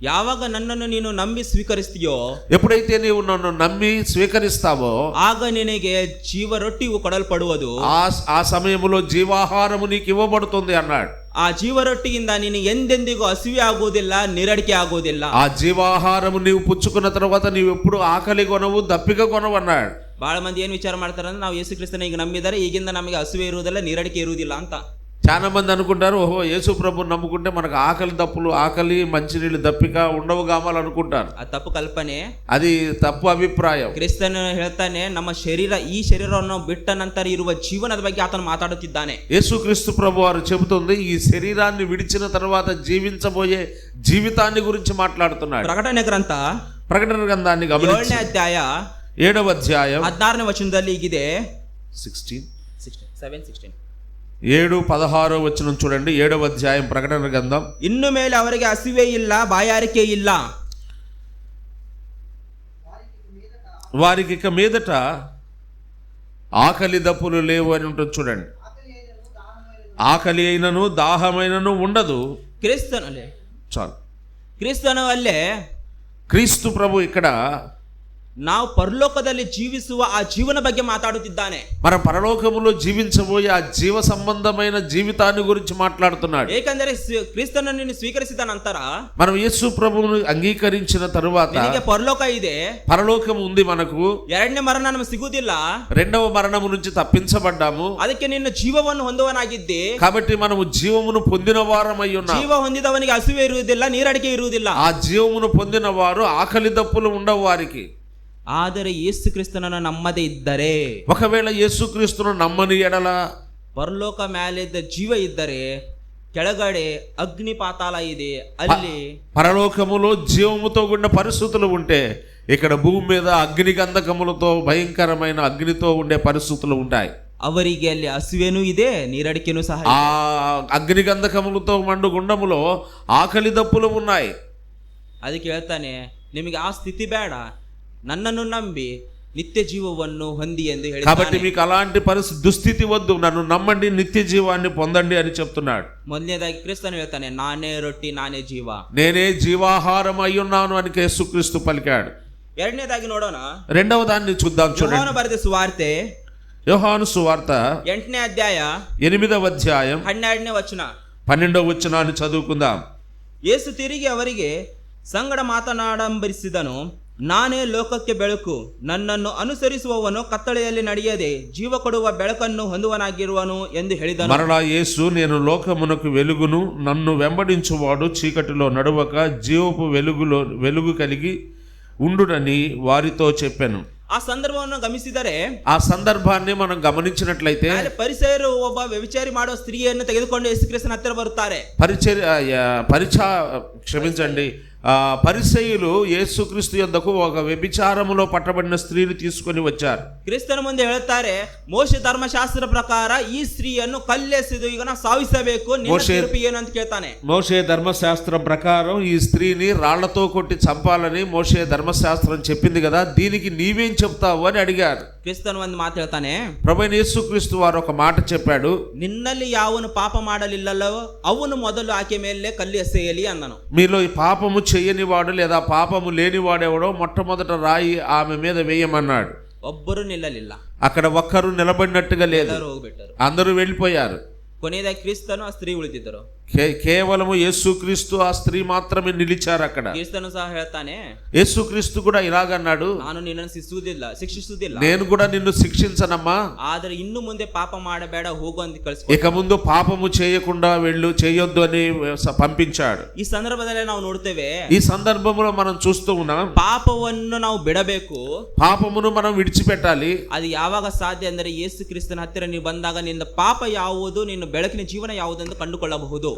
ಯಾವಾಗ ನನ್ನನ್ನು ನೀನು ನಂಬಿ ಸ್ವೀಕರಿಸ್ತೀಯೋ ఎప్పుడైతే నీవు నన్ను నమ్మి స్వీకరిస్తావో ಆಗ ನಿನಗೆ ಜೀವ ರೊಟ್ಟಿಯು ಕೊಡಲ್ಪಡುವುದು. ఆ సమయంలో జీవాహారము నీకు ఇవ్వబడుతుంది అన్నాడు. ಆ ಜೀವ ರೊಟ್ಟಿಯಿಂದ ನೀನು ಎಂದೆಂದಿಗೂ ಹಸಿವೆ ಆಗುವುದಿಲ್ಲ, ನಿರಡಿಕೆ ಆಗುವುದಿಲ್ಲ. ఆ జీవాహారము నీవు పుచ్చుకున్న తర్వాత నీవు ఎప్పుడు ఆకలి కొనవు, దప్పిక కొనవు అన్నాడు. ಬಹಳ ಮಂದಿ ಏನ್ ವಿಚಾರ ಮಾಡ್ತಾರಂದ್ರೆ ನಾವು ಯೇಸು ಕ್ರಿಸ್ತನ ಈಗ ನಂಬಿದರೆ ಈಗಿಂದ ನಮಗೆ ಹಸಿವೆ ಇರುವುದಿಲ್ಲ, ನಿರಡಿಕೆ ಇರುವುದಿಲ್ಲ ಅಂತ. చాలా మంది అనుకుంటారు, ఓహో యేసు ప్రభుని నమ్ముకుంటే మనకు ఆకలి దప్పులు, ఆకలి మంచినీళ్ళు దప్పిక ఉండవు కావాలి అనుకుంటారు. ಆ ತಪ್ಪು ಕಲ್ಪನೆ, అది తప్పు అభిప్రాయం. ಕ್ರಿಸ್ತನು ಹೇಳ್ತಾನೆ ನಮ್ಮ ಶರೀರ, ಈ ಶರೀರವನ್ನು ಬಿಟ್ಟ ನಂತರ ಇರುವ ಜೀವನದ ಬಗ್ಗೆ ಆತನು ಮಾತಾಡುತ್ತಿದ್ದಾನೆ. యేసుక్రీస్తు ప్రభు వారు చెబుతుంది ఈ శరీరాన్ని విడిచిన తర్వాత జీవించబోయే జీవితాన్ని గురించి మాట్లాడుతున్నాడు. ಪ್ರಕಟಣೆ ಗ್ರಂಥ ప్రకటన గ్రంథాన్ని 7ನೇ గమనించి ಅಧ್ಯಾಯ 7వ అధ్యాయం 16ನೇ ವಚನದಲ್ಲಿ ಹೀಗಿದೆ. 7:16 7:16 వచనం చూడండి. 7వ అధ్యాయం ప్రకటన గ్రంథం. ಇನ್ನು ಮೇಲೆ ಅವರಿಗೆ ಹಸಿವೆ ಇಲ್ಲ, ಬಾಯಾರಿಕೆ ಇಲ್ಲ. వారికి ఇక మీదట ఆకలి దప్పులు లేవు అని ఉంటుంది చూడండి. ఆకలి అయినను దాహమైనను ఉండదు. ಕ್ರಿಸ್ತನಲ್ಲಿ క్రీస్తు ప్రభు ఇక్కడ ನಾವು ಪರಲೋಕದಲ್ಲಿ ಜೀವಿಸುವ ಆ ಜೀವನ ಬಗ್ಗೆ ಮಾತಾಡುತ್ತಿದ್ದಾನೆ. మనం పరలోకములో జీవించబోయే ఆ జీవ సంబంధమైన జీవితాన్ని గురించి మాట్లాడుతున్నాడు. ఏకందరే క్రీస్తుని ನೀನು ಸ್ವೀಕರಿಸಿದ ನಂತರ, మనం యేసు ప్రభువును అంగీకరించిన తరువాత ನಿನಗೆ ಪರಲೋಕ ಇದೆ, పరలోకం ఉంది మనకు. ಎರಡನೇ ಮರಣ ನಮಗೆ ಸಿಗುವುದಿಲ್ಲ, రెండవ మరణము నుంచి తప్పించబడ్డాము. ಅದಕ್ಕೆ ನಿನ್ನ ಜೀವವನ್ನು ಹೊಂದುವನಾಗಿದ್ದೆ. కాబట్టి మనము జీవమును పొందిన వారమై ఉన్నాము. ಜೀವ ಹೊಂದಿದವನಿಗೆ ಹಸಿವೆ ಇರುವುದಿಲ್ಲ, ನೀರಡಿಕೆ ಇರುವುದಿಲ್ಲ. ఆ జీవమును పొందిన వారు ఆకలి దప్పులు ఉండవు వారికి. ಆದರೆ ಯೇಸು ಕ್ರಿಸ್ತನನ್ನು ನಮ್ಮದೇ ಇದ್ದರೆ, ఒకవేళ యేసుక్రీస్తును నమ్మని ఎడల, ಪರಲೋಕ ಮೇಲಿದ್ದ ಜೀವ ಇದ್ದರೆ ಕೆಳಗಡೆ ಅಗ್ನಿ ಪಾತಾಳ ಇದೆ, ಅಲ್ಲಿ పరలోకములో జీవముతో కూడిన పరిస్థితులు ఉంటే ఇక్కడ భూమి మీద అగ్ని గంధకములతో భయంకరమైన అగ్నితో ఉండే పరిస్థితులు ఉంటాయి. ಅವರಿಗೆ ಅಲ್ಲಿ ಹಸಿವೆನೂ ಇದೆ, ನೀರಡಿಕೆನೂ ಸಹ. ఆ అగ్ని గంధకములతో మండు గుండములో ఆకలి దప్పులు ఉన్నాయి. ಅದಕ್ಕೆ ಹೇಳ್ತಾನೆ, ನಿಮಗೆ ಆ ಸ್ಥಿತಿ ಬೇಡ, నన్నನ್ನು ನಂಬి నిత్య జీవವನ್ನು ಹೊಂದಿ ಎಂದು ಹೇಳಿದ್ದಾನೆ. కాబట్టి మీకు అలాంటి దుస్థితి వద్దు, నన్ను నమ్మండి, నిత్య జీవాన్ని పొందండి అని చెప్తున్నాడు. మొదలనేదాಗಿ క్రీస్తును ಹೇಳ್ತಾನೆ, నానే రొట్టి నానే జీవ, నేనే జీవాహారం అయి ఉన్నాను అని యేసుక్రీస్తు పలికాడు. ಎರಡನೇದಾಗಿ ನೋಡೋಣ, రెండవ దాన్ని చూద్దాం. చూడండి, యోహాను ಬರೆದ ಸುವಾರ್ತೆ యోహాను సువార్త 8ನೇ ಅಧ್ಯಾಯ 8వ అధ్యాయం 12ನೇ ವಚನ 12వ వచనాన్ని చదువుకుందాం. ಯೇಸು ತಿರುಗಿ ಅವರಿಗೆ ಸಂಗಡ ಮಾತನಾಡಂಬರಿಸಿದನು, ನಾನೇ ಲೋಕಕ್ಕೆ ಬೆಳಕು, ನನ್ನನ್ನು ಅನುಸರಿಸುವವನು ಕತ್ತಲೆಯಲ್ಲಿ ನಡೆಯದೆ ಜೀವ ಕೊಡುವ ಬೆಳಕನ್ನು ಹೊಂದುವನಾಗಿರುವನು ಎಂದು ಹೇಳಿದನು. మరలా యేసు, నేను లోకమునకు వెలుగును, నన్ను వెంబడించువాడు చీకటిలో నడవక జీవపు వెలుగు కలిగి ఉండునని వారితో చెప్పాను. ಆ ಸಂದರ್ಭವನ್ನು ಗಮನಿಸಿದರೆ, ఆ సందర్భాన్ని మనం గమనించినట్లయితే, ಪರಿಸಯರು ಒಬ್ಬ ವ್ಯಭಿಚಾರಿ ಮಾಡುವ ಸ್ತ್ರೀಯನ್ನು ತೆಗೆದುಕೊಂಡು ಯೇಸುಕ್ರಿಸ್ತನ ಹತ್ತಿರ ಬರುತ್ತಾರೆ. పరిసయ్యులు యేసుక్రీస్తు యొద్దకు ఒక వ్యభిచారములో పట్టబడిన స్త్రీని తీసుకొని వచ్చారు. ಕ್ರಿಸ್ತನ ಮುಂದೆ ಹೇಳುತ್ತಾರೆ, ಮೋಶೆ ಧರ್ಮಶಾಸ್ತ್ರ ಪ್ರಕಾರ ಈ ಸ್ತ್ರೀಯನ್ನು ಕಲ್ಲೆಸೆದು ಈಗ ನಾವು ಸಾವಿಸಬೇಕು, ನಿನ್ನ ತೀರ್ಪು ಏನು ಅಂತ ಕೇಳ್ತಾನೆ. మోషే ధర్మశాస్త్రం ప్రకారం ఈ స్త్రీని రాళ్లతో కొట్టి చంపాలని మోషే ధర్మశాస్త్రం చెప్పింది కదా, దీనికి నీవేం చెప్తావు అని అడిగారు. ಕ್ರಿಸ್ತನ ಒಂದು ಮಾತು ಹೇಳ್ತಾನೆ, ప్రభువైన యేసుక్రీస్తు వారు ఒక మాట చెప్పాడు, ನಿನ್ನಲ್ಲಿ ಯಾವನು ಪಾಪ ಮಾಡಲಿಲ್ಲವೋ ಅವನು ಮೊದಲು ಆಕೆ ಮೇಲೆ ಕಲ್ಲು ಎಸೆಯಲಿ ಅಂದನು. మీలో ఈ పాపము చేయని వాడు లేదా పాపము లేని వాడెవడో మొట్టమొదట రాయి ఆమె మీద వేయమన్నాడు. ಒಬ್ಬರು ನಿಲ್ಲಲಿಲ್ಲ, అక్కడ ఒక్కరు నిలబడినట్టుగా లేదు, ಎಲ್ಲರೂ ಹೋಗ್ಬಿಟ್ಟರು. అందరూ వెళ్ళిపోయారు. ಕೊನೆಯದಾಗಿ ಕ್ರಿಸ್ತನು ಆ ಸ್ತ್ರೀ ಉಳಿದಿದ್ದರು. కేవలము యేసుక్రీస్తు ఆ స్త్రీ మాత్రమే నిలిచారు అక్కడ. ಕ್ರಿಸ್ತನು ಸಹ ಹೇಳ್ತಾನೆ, యేసుక్రీస్తు కూడా ఇలాగన్నాడు, ನಾನು ನಿನ್ನನ್ನು ಶಿಕ್ಷಿಸುವುದಿಲ್ಲ, నేను కూడా నిన్ను శిక్షించనమ్మా, ಆದರೆ ಇನ್ನು ಮುಂದೆ ಪಾಪ ಮಾಡಬೇಡ, ಹೋಗು ಅಂತ ಕಳಿಸಿ, ఇక ముందు పాపము చేయకుండా చేయొద్దు అని పంపించాడు. ಈ ಸಂದರ್ಭದಲ್ಲಿ ನಾವು ನೋಡ್ತೇವೆ, ఈ సందర్భంలో మనం చూస్తూ ఉన్నాం, ಪಾಪವನ್ನು ನಾವು ಬಿಡಬೇಕು, పాపమును మనం విడిచిపెట్టాలి. ಅದು ಯಾವಾಗ ಸಾಧ್ಯ ಅಂದರೆ ಯೇಸು ಕ್ರಿಸ್ತನ ಹತ್ತಿರ ನೀವು ಬಂದಾಗ ನಿನ್ನ ಪಾಪ ಯಾವುದು, ನಿನ್ನ ಬೆಳಕಿನ ಜೀವನ ಯಾವುದು ಎಂದು ಕಂಡುಕೊಳ್ಳಬಹುದು.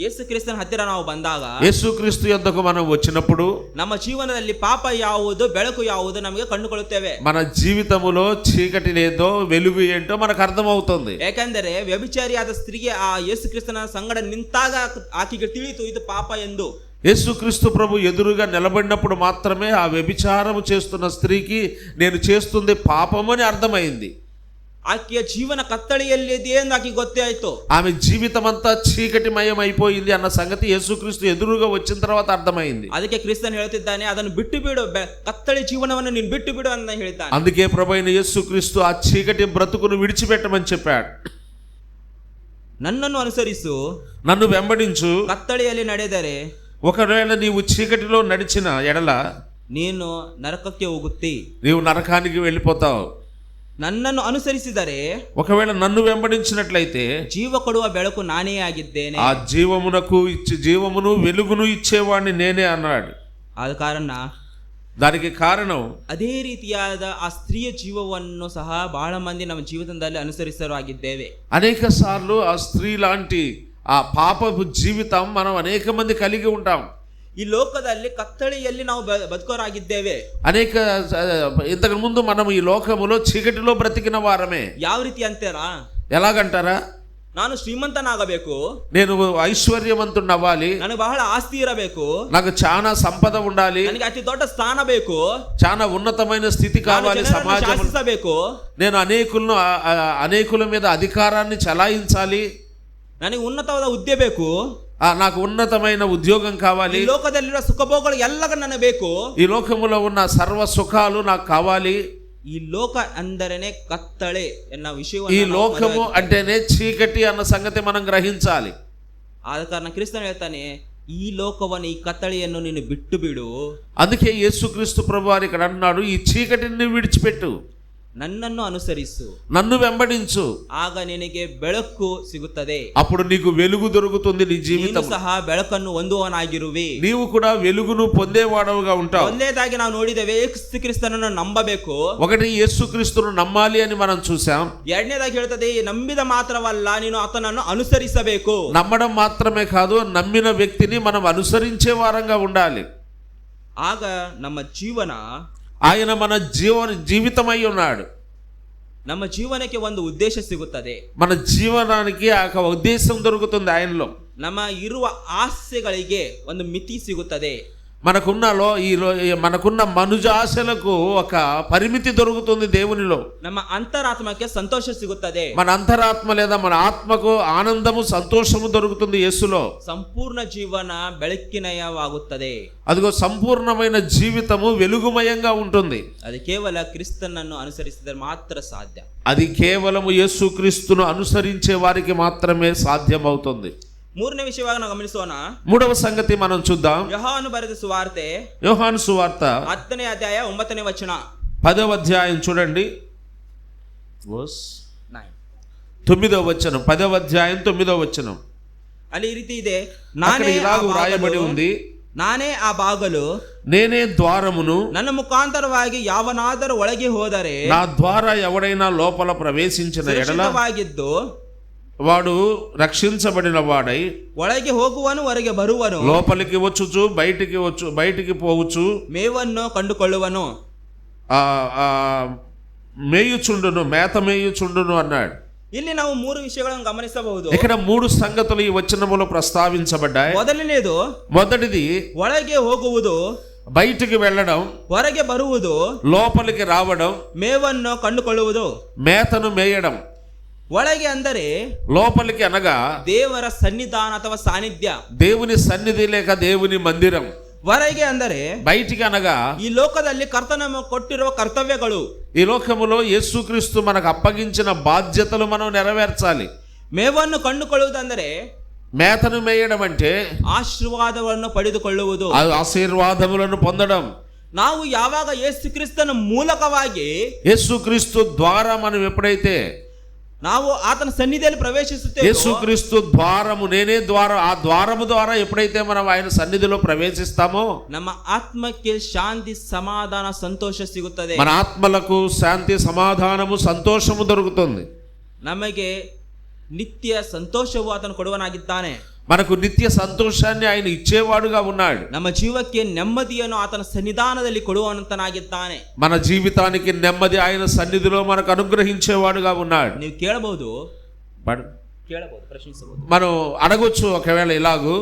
ಯೇಸು ಕ್ರಿಸ್ತನ ಹತ್ತಿರ ನಾವು ಬಂದಾಗ, యేసుక్రీస్తు యొద్దకు మనం వచ్చినప్పుడు ನಮ್ಮ ಜೀವನದಲ್ಲಿ ಪಾಪ ಯಾವುದು, ಬೆಳಕು ಯಾವುದು ನಮಗೆ ಕಂಡುಕೊಳ್ಳುತ್ತೇವೆ. మన జీవితములో చీకటి లేదో వెలుగు ఏంటో మనకు అర్థమవుతుంది. ಯಾಕಂದರೆ ವ್ಯಭಿಚಾರಿಯಾದ ಸ್ತ್ರೀಗೆ ಆ ಯೇಸು ಕ್ರಿಸ್ತನ ಸಂಗಡ ನಿಂತಾಗ ಆಕೆಗೆ ತಿಳಿಯಿತು ಇದು ಪಾಪ ಎಂದು. యేసుక్రీస్తు ప్రభు ఎదురుగా నిలబడినప్పుడు మాత్రమే ఆ వ్యభిచారము చేస్తున్న స్త్రీకి నేను చేస్తుంది పాపమని అర్థమైంది. ಆಕೆಯ ಜೀವನ ಕತ್ತಳೆಯಲ್ಲಿದೆ ಎಂದು ಆಕೆ ಗೊತ್ತೇ ಆಯ್ತು. ఆమె జీవితం అంతా చీకటిమయం అయిపోయింది అన్న సంగతి యేసుక్రీస్తు ఎదురుగా వచ్చిన తర్వాత అర్థమైంది. ಅದಕ್ಕೆ ಕ್ರಿಸ್ತನ್ ಹೇಳ್ತಿದ್ದಾನೆ, ಅದನ್ನು ಬಿಟ್ಟು ಬಿಡು, ಕತ್ತಳೆ ಜೀವನವನ್ನು ನೀನು ಬಿಟ್ಟು ಬಿಡು ಅಂತ ಹೇಳ್ತಾನೆ. అందుకే ప్రభువైన యేసుక్రీస్తు ఆ చీకటి బ్రతుకును విడిచిపెట్టమని చెప్పాడు. ನನ್ನನ್ನು ಅನುಸರಿಸು, నన్ను వెంబడించు. ಕತ್ತಳೆಯಲ್ಲಿ ನಡೆದರೆ ఒకవేళ నీవు చీకటిలో నడిచిన ఎడల ನೀನು ನರಕಕ್ಕೆ ಹೋಗುತ್ತಿ. నీవు నరకానికి వెళ్ళిపోతావు. ನನ್ನನ್ನು ಅನುಸರಿಸಿದರೆ ఒకవేళ నన్ను వెంబడించినట్లయితే ಜೀವ ಕೊಡುವ ಬೆಳಕು ನಾನೇ ಆಗಿದ್ದೇನೆ. ఆ జీవమును వెలుగును ఇచ్చేవాడిని నేనే అన్నాడు. ಆದ ಕಾರಣ దానికి కారణం ಅದೇ ರೀತಿಯಾದ ಆ ಸ್ತ್ರೀಯ ಜೀವವನ್ನು ಸಹ ಬಹಳ ಮಂದಿ ನಮ್ಮ ಜೀವಿತದಲ್ಲಿ ಅನುಸರಿಸರು ಆಗಿದ್ದೇವೆ. అనేక సార్లు ఆ స్త్రీ లాంటి ఆ పాపపు జీవితం మనం అనేక మంది కలిగి ఉంటాం. ಈ ಲೋಕದಲ್ಲಿ ಕತ್ತಳೆಯಲ್ಲಿ ನಾವು ಬದುಕೋರಾಗಿದ್ದೇವೆ. అనేక ఇంతకు ముందు మనం ఈ లోకములో చీకటిలో బ్రతికిన వారమే. ಯಾವ ರೀತಿ ಅಂತೀರಾ? ఎలాగంటారా? ನಾನು ಶ್ರೀಮಂತನಾಗಬೇಕು, నేను ఐశ్వర్యవంతుడిని అవ్వాలి, ನನಗೆ ಬಹಳ ಆಸ್ತಿ ಇರಬೇಕು, నాకు చాలా సంపద ఉండాలి, ನನಗೆ ಅತಿ ದೊಡ್ಡ ಸ್ಥಾನ ಬೇಕು, చాలా ఉన్నతమైన స్థితి కావాలి సమాజంలో, ಶಾಸಿಸಬೇಕು, నేను అనేకుల మీద అధికారాన్ని చలాయించాలి, ನನಗೆ ಉನ್ನತವಾದ ಹುದ್ದೆ ಬೇಕು, నాకు ఉన్నతమైన ఉద్యోగం కావాలి, ಈ ಲೋಕದಲ್ಲಿರುವ ಸುಖಭೋಗಗಳು ಎಲ್ಲ ನನಗೆ ಬೇಕು, ఈ లోకములో ఉన్న సర్వ సుఖాలు నాకు కావాలి. ఈ లోక ಅಂದರೇನೆ ಕತ್ತಳೆ ಎನ್ನ ఈ ವಿಷಯವನ್ನು లోకము అంటేనే చీకటి అన్న సంగతి మనం గ్రహించాలి. ಆದ ಕಾರಣ ಕ್ರಿಸ್ತನು ಹೇಳ್ತಾನೆ, ಈ ಲೋಕವನ್ನು, ಈ ಕತ್ತಳೆಯನ್ನು ನೀನು ಬಿಟ್ಟು ಬಿಡು. అందుకే యేసుక్రీస్తు ప్రభువారు ఇక్కడ అన్నాడు, ఈ చీకటిని విడిచిపెట్టు, ನನ್ನನ್ನು ಅನುಸರಿಸು, నన్ను వెంబడించు, ಆಗ ನಿನಗೆ ಬೆಳಕು ಸಿಗುತ್ತದೆ. అప్పుడు నీకు వెలుగు దొరుకుతుంది. నీ ನೀನು జీవితం ಸಹ ಬೆಳಕನ್ನು ಹೊಂದುವನಾಗಿರುವಿ. నీవు కూడా వెలుగును పొందేవాడవుగా ఉంటావు. ಒಂದೇದಾಗಿ ನಾವು ನೋಡಿದ್ದೇವೆ, ಯೇಸು ಕ್ರಿಸ್ತನನ್ನು ನಂಬಬೇಕು. ఒకటి యేసుక్రీస్తును నమ్మాలి అని మనం చూసాం. ಎರಡನೇದಾಗಿ ಹೇಳ್ತದೆ, ನಂಬಿದ ಮಾತ್ರವಲ್ಲ, ನೀನು ಆತನನ್ನು ಅನುಸರಿಸಬೇಕು. నమ్మడం మాత్రమే కాదు, నమ్మిన వ్యక్తిని మనం అనుసరించే వారంగా ఉండాలి. ಆಗ ನಮ್ಮ ಜೀವನ, ఆయన మన జీవితమై ఉన్నాడు. ನಮ್ಮ ಜೀವನಕ್ಕೆ ಒಂದು ಉದ್ದೇಶ ಸಿಗುತ್ತದೆ. మన జీవనానికి ఒక ఉద్దేశం దొరుకుతుంది ఆయనలో. ನಮ್ಮ ಇರುವ ಆಸೆಗಳಿಗೆ ಒಂದು ಮಿತಿ ಸಿಗುತ್ತದೆ. మనకున్న మనుజ ఆశలకు ఒక పరిమితి దొరుకుతుంది దేవునిలో. ನಮ್ಮ ಅಂತರಾತ್ಮಕ್ಕೆ ಸಂತೋಷ ಸಿಗುತ್ತದೆ. మన అంతరాత్మ లేదా మన ఆత్మకు ఆనందము సంతోషము దొరుకుతుంది యేసులో. ಸಂಪೂರ್ಣ ಜೀವನ ಬೆಳಕಿನಯವಾಗುತ್ತದೆ. అదిగో సంపూర్ణమైన జీవితము వెలుగుమయంగా ఉంటుంది. ಅದು ಕೇವಲ ಕ್ರಿಸ್ತನನ್ನು ಅನುಸರಿಸಿದರೆ ಮಾತ್ರ ಸಾಧ್ಯ. అది కేవలము యేసుక్రీస్తును అనుసరించే వారికి మాత్రమే సాధ్యమవుతుంది. ಮೂರನೇ ವಿಷಯವಾಗಿ ನಾವು ಗಮನಿಸೋಣ. మూడవ సంగతి మనం చూద్దాం. ಯೋಹಾನು ಬರೆದ ಸುವಾರ್ತೆ, యోహాను సువార్త 10ನೇ ಅಧ್ಯಾಯ 9ನೇ ವಚನ. 10వ అధ్యాయం చూడండి, 9వ వచనం. 10వ అధ్యాయం 9వ వచనం. ಅಲ್ಲಿ ಈ ರೀತಿ ಇದೆ, అక్కడ ఇలాగ రాయబడి ఉంది, ನಾನೇ ಆ ಬಾಗಲು, నేనే ద్వారమును, ನನ್ನ ಮುಖಾಂತರವಾಗಿ ಯಾವನಾದರೂ ಒಳಗೆ ಹೋದರೆ, నా ద్వారా ఎవడైనా లోపల ప్రవేశించిన ఎడల ಸುರಕ್ಷಿತವಾಗಿದ್ದು వాడు రక్షించబడిన వాడై ಒಳಗೆ ಹೋಗುವನು, ಹೊರಗೆ ಬರುವನು, లోపలికి వచ్చుచు బయటికి పోవచ్చు, ಮೇವನ್ನು ಕಂಡುಕೊಳ್ಳುವನು, మేత మేయుచుండును అన్నాడు. ಇಲ್ಲಿ ನಾವು 3 ವಿಷಯಗಳನ್ನು ಗಮನಿಸಬಹುದು. ఇక్కడ 3 సంగతులు ఈ వచనములో ప్రస్తావించబడ్డాయి. ಮೊದಲನೇದು, మొదటిది ಒಳಗೆ ಹೋಗುವುದು, బయటికి వెళ్ళడం, ಹೊರಗೆ ಬರುವುದು, లోపలికి రావడం, ಮೇವನ್ನು ಕಂಡುಕೊಳ್ಳುವುದು. మేతను మేయడం. ಒಳಗೆ ಅಂದರೆ లోపలికి అనగా ದೇವರ ಸನ್ನಿಧಾನ ಅಥವಾ ಸಾನ್ನಿಧ್ಯ, దేవుని సన్నిధి లేక దేవుని మందిరం. ಹೊರಗೆ ಅಂದರೆ బయటికి అనగా ಈ ಲೋಕದಲ್ಲಿ ಕರ್ತನ ಕೊಟ್ಟಿರುವ ಕರ್ತವ್ಯಗಳು, ఈ లోకములో యేసుక్రీస్తు మనకు అప్పగించిన బాధ్యతలు మనం నెరవేర్చాలి. ಮೇವನ್ನು ಕಂಡುಕೊಳ್ಳುವುದಂದರೆ, మేతను మేయడం అంటే ಆಶೀರ್ವಾದವನ್ನು ಪಡೆದುಕೊಳ್ಳುವುದು, ఆశీర్వాదములను పొందడం. ನಾವು ಯಾವಾಗ ಯೇಸು ಕ್ರಿಸ್ತನ ಮೂಲಕವಾಗಿ, యేసుక్రీస్తు ద్వారా మనం ఎప్పుడైతే ನಾವು ಆತನ ಸನ್ನಿಧಿಯಲ್ಲಿ ಪ್ರವೇಶಿಸುತ್ತೇವೆ, యేసుక్రీస్తు ద్వారము, నేనే ద్వారం, ఆ ద్వారము ద్వారా ఎప్పుడైతే మనం ఆయన సన్నిధిలో ప్రవేశిస్తామో ನಮ್ಮ ಆತ್ಮಕ್ಕೆ ಶಾಂತಿ, ಸಮಾಧಾನ, ಸಂತೋಷ ಸಿಗುತ್ತದೆ. మన ఆత్మలకు శాంతి, సమాధానము, సంతోషము దొరుకుతుంది. ನಮಗೆ ನಿತ್ಯ ಸಂತೋಷವು ಆತನು ಕೊಡುವನಾಗಿದ್ದಾನೆ. మనకు నిత్య సంతోషాన్ని ఆయన ఇచ్చేవాడుగా ఉన్నాడు. ನಮ್ಮ ಜೀವಕ್ಕೆ ನೆಮ್ಮದಿಯನ್ನು ಆತನ ಸನ್ನಿಧಾನದಲ್ಲಿ ಕೊಡುವಂತನಾಗಿದ್ದಾನೆ. మన జీవితానికి నెమ్మది ఆయన సన్నిధిలో మనకు అనుగ్రహించేవాడుగా ఉన్నాడు. ನೀವು ಕೇಳಬಹುದು, ಪ್ರಶ್ನಿಸಬಹುದು. మనం అడగొచ్చు ఒకవేళ ఇలాగూ,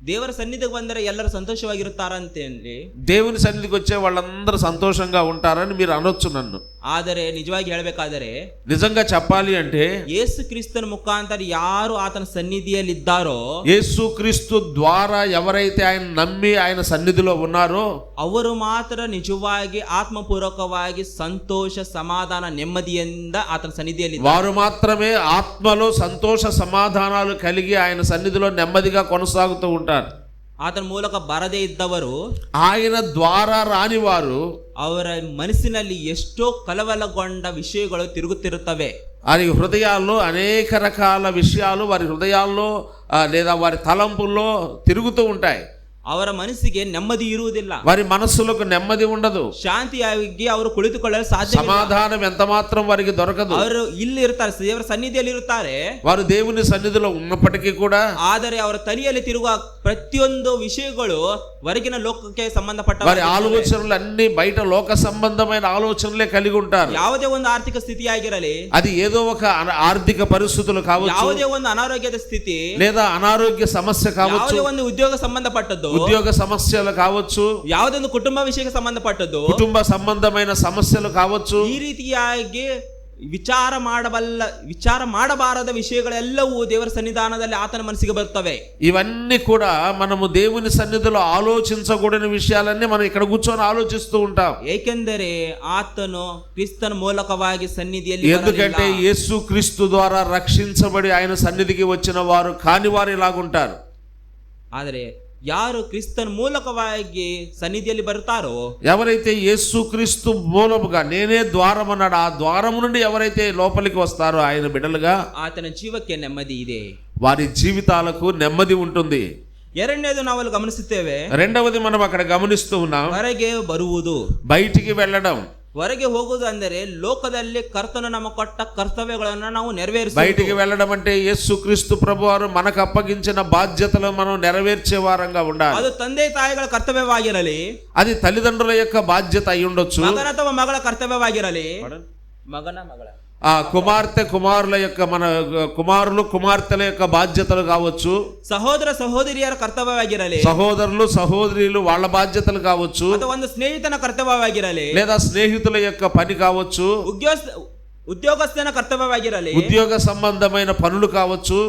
ದೇವರ ಸನ್ನಿಧಿಗೆ ಬಂದರೆ ಎಲ್ಲರೂ ಸಂತೋಷವಾಗಿರುತ್ತಾರಂತೇಳಿ, దేవుని సన్నిధికి వచ్చే వాళ్ళందరూ సంతోషంగా ఉంటారని మీరు అనొచ్చు నన్ను. ಆದರೆ ನಿಜವಾಗಿ ಹೇಳಬೇಕಾದರೆ నిజంగా చెప్పాలి అంటే ಯೇಸು ಕ್ರಿಸ್ತನ ಮುಖಾಂತರ ಯಾರು ಆತನ ಸನ್ನಿಧಿಯಲ್ಲಿದ್ದಾರೋ, యేసుక్రీస్తు ద్వారా ఎవరైతే ఆయన నమ్మి ఆయన సన్నిధిలో ఉన్నారో ಅವರು ಮಾತ್ರ ನಿಜವಾಗಿ ಆತ್ಮಪೂರ್ವಕವಾಗಿ ಸಂತೋಷ ಸಮಾಧಾನ ನೆಮ್ಮದಿಯಿಂದ ಆತನ ಸನ್ನಿಧಿಯಲ್ಲಿ వారు మాత్రమే ఆత్మలో సంతోష సమాధానాలు కలిగి ఆయన సన్నిధిలో నెమ్మదిగా కొనసాగుతూ ఉంటారు. ಆತನ ಮೂಲಕ ಬರದೇ ಇದ್ದವರು, ఆయన ద్వారా రాని వారు ಅವರ ಮನಸ್ಸಿನಲ್ಲಿ ಎಷ್ಟೋ ಕಲವಲಗೊಂಡ ವಿಷಯಗಳು ತಿರುಗುತ್ತಿರುತ್ತವೆ. వారి హృదయాల్లో అనేక రకాల విషయాలు వారి హృదయాల్లో లేదా వారి తలంపుల్లో తిరుగుతూ ఉంటాయి. ಅವರ ಮನಸ್ಸಿಗೆ ನೆಮ್ಮದಿ ಇರುವುದಿಲ್ಲ, వారి మనస్సులకు నెమ్మది ఉండదు, ಶಾಂತಿಯಾಗಿ ಅವರು ಕುಳಿತುಕೊಳ್ಳಲು ಸಾಧ್ಯ. సమాధానం ఎంత మాత్రం వారికి దొరకదు. ಅವರು ಇಲ್ಲಿ ಇರ್ತಾರೆ, ದೇವರ ಸನ್ನಿಧಿಯಲ್ಲಿ ಇರುತ್ತಾರೆ, వారు దేవుని సన్నిధిలో ఉన్నప్పటికీ కూడా ಆದರೆ ಅವರ ತಲೆಯಲ್ಲಿ ತಿರುಗುವ ಪ್ರತಿಯೊಂದು ವಿಷಯಗಳು ಹೊರಗಿನ ಲೋಕಕ್ಕೆ ಸಂಬಂಧಪಟ್ಟ వారి ఆలోచనలు అన్ని బయట లోక సంబంధమైన ఆలోచనలే కలిగి ఉంటారు. ಯಾವುದೇ ಒಂದು ಆರ್ಥಿಕ ಸ್ಥಿತಿಯಾಗಿರಲಿ, అది ఏదో ఒక ఆర్థిక పరిస్థితులు కావచ్చు, ಯಾವುದೇ ಒಂದು ಅನಾರೋಗ್ಯದ ಸ್ಥಿತಿ, లేదా అనారోగ్య సమస్య కావచ్చు, ಯಾವುದೇ ಒಂದು ಉದ್ಯೋಗ ಸಂಬಂಧಪಟ್ಟದ್ದು, ఉద్యోగ సమస్యలు కావచ్చు, ಯಾವುದೊಂದು ಕುಟುಂಬ ವಿಷಯಕ್ಕೆ ಸಂಬಂಧಪಟ್ಟದ್ದು, కుటుంబ సంబంధమైన సమస్యలు కావచ్చు. ಈ ರೀತಿಯಾಗಿ ವಿಚಾರ ಮಾಡಬಾರದ ವಿಷಯಗಳೆಲ್ಲವೂ ದೇವರ ಸನ್ನಿಧಾನದಲ್ಲಿ ಆತನ ಮನಸ್ಸಿಗೆ ಬರ್ತವೆ. ఇవన్నీ కూడా మనము దేవుని సన్నిధిలో ఆలోచించకూడని విషయాలన్నీ మనం ఇక్కడ కూర్చొని ఆలోచిస్తూ ఉంటాం. ಏಕೆಂದರೆ ಆತನು ಕ್ರಿಸ್ತನ ಮೂಲಕವಾಗಿ ಸನ್ನಿಧಿಯಲ್ಲಿ ఎందుకంటే యేసు క్రీస్తు ద్వారా రక్షించబడి ఆయన సన్నిధికి వచ్చిన వారు కాని వారు ఇలాగుంటారు. ಆದರೆ ಯಾರು ಕ್ರಿಸ್ತನ ಮೂಲಕವಾಗಿ ಸನ್నిಧಿಯಲ್ಲಿ ಬರ್ತಾರೋ, ఎవరైతే యేసుక్రీస్తు మూలముగా నేనే ద్వారం అన్నాడు, ఆ ద్వారము నుండి ఎవరైతే లోపలికి వస్తారో ఆయన బిడ్డలుగా ಆತನ ಜೀವಕ್ಕೆ ನೆಮ್ಮದಿ ಇದೆ, వారి జీవితాలకు నెమ్మది ఉంటుంది. ಎರಡನೇದು ನಾವಲ್ಲಿ ಗಮನಿಸುತ್ತೇವೆ, రెండవది మనం అక్కడ గమనిస్తూ ఉన్నాం, ಹೊರಗೆ ಬರುವುದು. బయటికి వెళ్ళడం. ಹೊರಗೆ ಹೋಗುವುದು ಅಂದರೆ ಲೋಕದಲ್ಲಿ ಕರ್ತನು ನಮ್ಮ ಕೊಟ್ಟ ಕರ್ತವ್ಯಗಳನ್ನು ನಾವು ನೆರವೇರಿಸುವುದು. బయటికి వెళ్ళడం అంటే యేసుక్రీస్తు ప్రభువారు మనకు అప్పగించిన బాధ్యతలు మనం నెరవేర్చే వారంగా ఉండాలి. ಅದು ತಂದೆ ತಾಯಿಗಳ ಕರ್ತವ್ಯವಾಗಿರಲಿ, అది తల్లిదండ్రుల యొక్క బాధ్యత అయి ఉండొచ్చు, ಮಗನ ಅಥವಾ ಮಗಳ ಕರ್ತವ್ಯವಾಗಿರಲಿ, ಮಗನ ಮಗಳ ఆ కుమార్తె కుమారుల యొక్క మన కుమారులు కుమార్తెల యొక్క బాధ్యతలు కావచ్చు, ಸಹೋದರ ಸಹೋದರಿಯರ ಕರ್ತವ್ಯವಾಗಿರಲಿ, సహోదరులు సహోదరులు వాళ్ళ బాధ్యతలు కావచ్చు, ಅಥವಾ ಒಂದು ಸ್ನೇಹಿತನ ಕರ್ತವ್ಯವಾಗಿರಲಿ, లేదా స్నేహితుల యొక్క పని కావచ్చు, ಉದ್ಯೋಗಸ್ಥನ ಕರ್ತವ್ಯವಾಗಿರಲಿ, ఉద్యోగ సంబంధమైన పనులు కావచ్చు,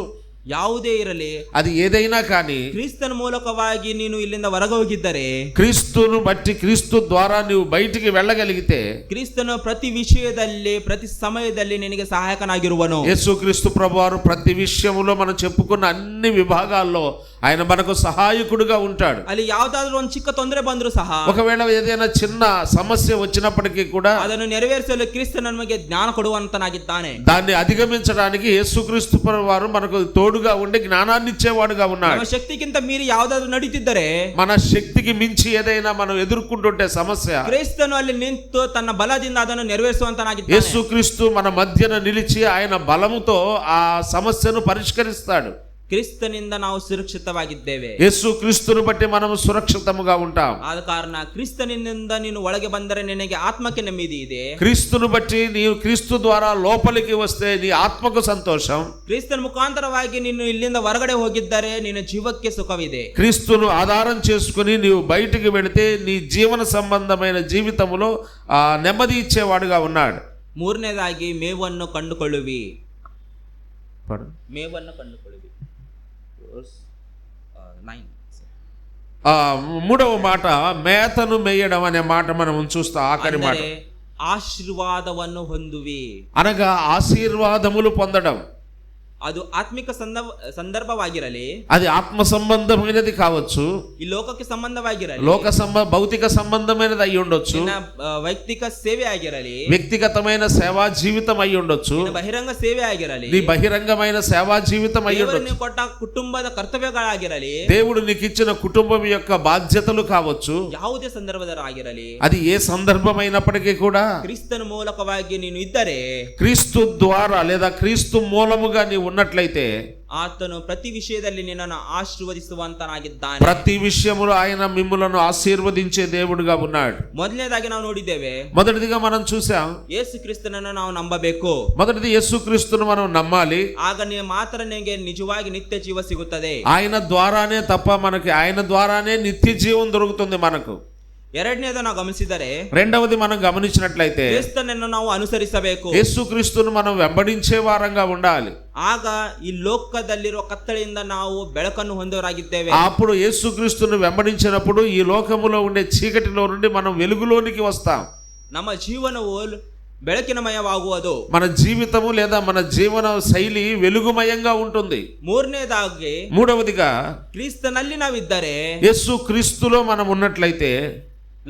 ಯಾವುದೇ ಇರಲಿ, అది ఏదైనా కానీ ಕ್ರಿಸ್ತನ ಮೂಲಕವಾಗಿ ನೀನು ಇಲ್ಲಿಂದ ಹೊರಗೆ ಹೋಗಿದ್ದರೆ, క్రీస్తును బట్టి క్రీస్తు ద్వారా నీవు బయటికి వెళ్ళగలిగితే ಕ್ರಿಸ್ತನು ಪ್ರತಿ ವಿಷಯದಲ್ಲಿ ಪ್ರತಿ ಸಮಯದಲ್ಲಿ ನಿನಗೆ ಸಹಾಯಕನಾಗಿರುವನು. యేసుక్రీస్తు ప్రభువారు ప్రతి విషయంలో మనం చెప్పుకున్న అన్ని విభాగాల్లో ఆయన మనకు సహాయకుడుగా ఉంటాడు. ಅಲ್ಲಿ ಯಾವ್ದಾದ್ರು ಒಂದು ಚಿಕ್ಕ ತೊಂದರೆ ಬಂದ್ರು ಸಹ, ఒకవేళ ఏదైనా చిన్న సమస్య వచ్చినప్పటికీ కూడా ಅದನ್ನು ನೆರವೇರಿಸಲು ಕ್ರಿಸ್ತ ನಮಗೆ ಜ್ಞಾನ ಕೊಡುವಂತನಾಗಿದ್ದಾನೆ. దాన్ని అధిగమించడానికి యేసుక్రీస్తు ప్రభువారు మనకు తోడుగా ఉండి జ్ఞానాన్ని ఇచ్చేవాడుగా ఉన్నాడు. ನಮ್ಮ ಶಕ್ತಿಗಿಂತ ಮೀರಿ ಯಾವ್ದಾದ್ರು ನಡೀತಿದ್ದರೆ, మన శక్తికి మించి ఏదైనా మనం ఎదుర్కొంటుంటే సమస్య, ಕ್ರಿಸ್ತನು ಅಲ್ಲಿ ನಿಂತು ತನ್ನ ಬಲದಿಂದ ಅದನ್ನು ನೆರವೇರಿಸುವಂತನಾಗಿದ್ದಾನೆ. యేసుక్రీస్తు మన మధ్యన నిలిచి ఆయన బలముతో ఆ సమస్యను పరిష్కరిస్తాడు. ಕ್ರಿಸ್ತನಿಂದ ನಾವು ಸುರಕ್ಷಿತವಾಗಿದ್ದೇವೆ. యేసుక్రీస్తును బట్టి మనం సురక్షితముగా ఉంటాం. ಆದ ಕಾರಣ ಕ್ರಿಸ್ತನಿಂದ ನೀನು ಒಳಗೆ ಬಂದರೆ ನಿನಗೆ ಆತ್ಮಕ್ಕೆ ನೆಮ್ಮದಿ ಇದೆ. క్రీస్తును బట్టి నీవు క్రీస్తు ద్వారా లోపలికి వస్తే నీ ఆత్మకు సంతోషం. ಕ್ರಿಸ್ತನ ಮುಖಾಂತರವಾಗಿ ನೀನು ಇಲ್ಲಿಂದ ಹೊರಗಡೆ ಹೋಗಿದ್ದರೆ ನಿನ್ನ ಜೀವಕ್ಕೆ ಸುಖವಿದೆ. క్రీస్తును ఆధారం చేసుకుని నీవు బయటికి వెళితే నీ జీవన సంబంధమైన జీవితములో నెమ్మది ఇచ్చేవాడుగా ఉన్నాడు. ಮೂರನೇದಾಗಿ ಮೇವನ್ನು ಕಂಡುಕೊಳ್ಳುವಿ. ಮೇವನ್ನು ಕಂಡುಕೊಳ್ಳುವಿ. 9. మూడవ మాట మేతను మేయడం అనే మాట మనం చూస్తాం. ఆఖరి మాట ఆశీర్వాదವನ್ನು ಹೊಂದುವಿ, అనగా ఆశీర్వాదములు పొందడం. ಅದು ಆತ್ಮಿಕ ಸಂದರ್ಭವಾಗಿರಲಿ, అది ఆత్మ సంబంధమైనది కావచ్చు, ఈ లోಕಕ್ಕೆ ಸಂಬಂಧವಾಗಿರಲಿ, భౌతిక సంబంధమైనది అయి ఉండొచ్చు, ವೈಯಕ್ತಿಕ ಸೇವೆ ಆಗಿರಲಿ, వ్యక్తిగతమైన సేవా జీవితం అయి ఉండొచ్చు, ಬಹಿರಂಗ ಸೇವೆ ಆಗಿರಲಿ, నీ బహిరంగమైన సేవా జీవితం అయి ఉండొచ్చు, ಕೊಟ್ಟ ಕುಟುಂಬದ ಕರ್ತವ್ಯಗಳಾಗಿರಲಿ, దేవుడు నీకు ఇచ్చిన కుటుంబం యొక్క బాధ్యతలు కావచ్చు, ಯಾವುದೇ ಸಂದರ್ಭದಲ್ಲಾಗಿರಲಿ, అది ఏ సందర్భమైనప్పటికీ కూడా ಕ್ರಿಸ್ತನ ಮೂಲಕವಾಗಿ ನೀನು ಇದ್ದರೆ, క్రీస్తు ద్వారా లేదా క్రీస్తు మూలముగా నీవు ఉన్నట్లయితే, ಆತನು ಪ್ರತಿ ವಿಷಯದಲ್ಲಿ ನಿನ್ನನ್ನು ಆಶೀರ್ವದಿಸುವಂತನಾಗಿದ್ದಾನೆ. ప్రతి విషయములో ఆయన మిమ్ములను ఆశీర్వదించే దేవుడుగా ఉన్నాడు. ಮೊದಲನೇದಾಗಿ ನಾವು ನೋಡಿದ್ದೇವೆ, మొదటిదిగా మనం చూసాం, ಯೇಸು ಕ್ರಿಸ್ತನನ್ನು ನಾವು ನಂಬಬೇಕು. మొదటిది యేసుక్రీస్తును మనం నమ్మాలి. ಆಗ ಮಾತ್ರ ನಿಮಗೆ ನಿಜವಾಗಿ ನಿತ್ಯ ಜೀವ ಸಿಗುತ್ತದೆ. ఆయన ద్వారానే తప్ప మనకి ఆయన ద్వారానే నిత్య జీవం దొరుకుతుంది మనకు. ಎರಡನೇದು ನಾವು ಗಮನಿಸಿದರೆ, రెండవది మనం గమనించినట్లయితే ಕ್ರಿಸ್ತನನ್ನು ನಾವು ಅನುಸರಿಸಬೇಕು. యేసుక్రీస్తును మనం వెంబడించే వారంగా ఉండాలి. ಆಗ ಈ ಲೋಕದಲ್ಲಿರುವ ಕತ್ತಲೆಯಿಂದ ನಾವು ಬೆಳಕನ್ನು ಹೊಂದವರಾಗಿದ್ದೇವೆ. అప్పుడు యేసుక్రీస్తును వెంబడించినప్పుడు ఈ లోకములో ఉండే చీకటిలో నుండి మనం వెలుగులోనికి వస్తాం. ನಮ್ಮ ಜೀವನವು ಬೆಳಕಿನಮಯವಾಗುವುದು. మన జీవితము లేదా మన జీవన శైలి వెలుగుమయంగా ఉంటుంది. ಮೂರನೇದಾಗಿ, మూడవదిగా ಕ್ರಿಸ್ತನಲ್ಲಿ ನಾವಿದ್ದರೆ యేసుక్రీస్తులో మనం ఉన్నట్లయితే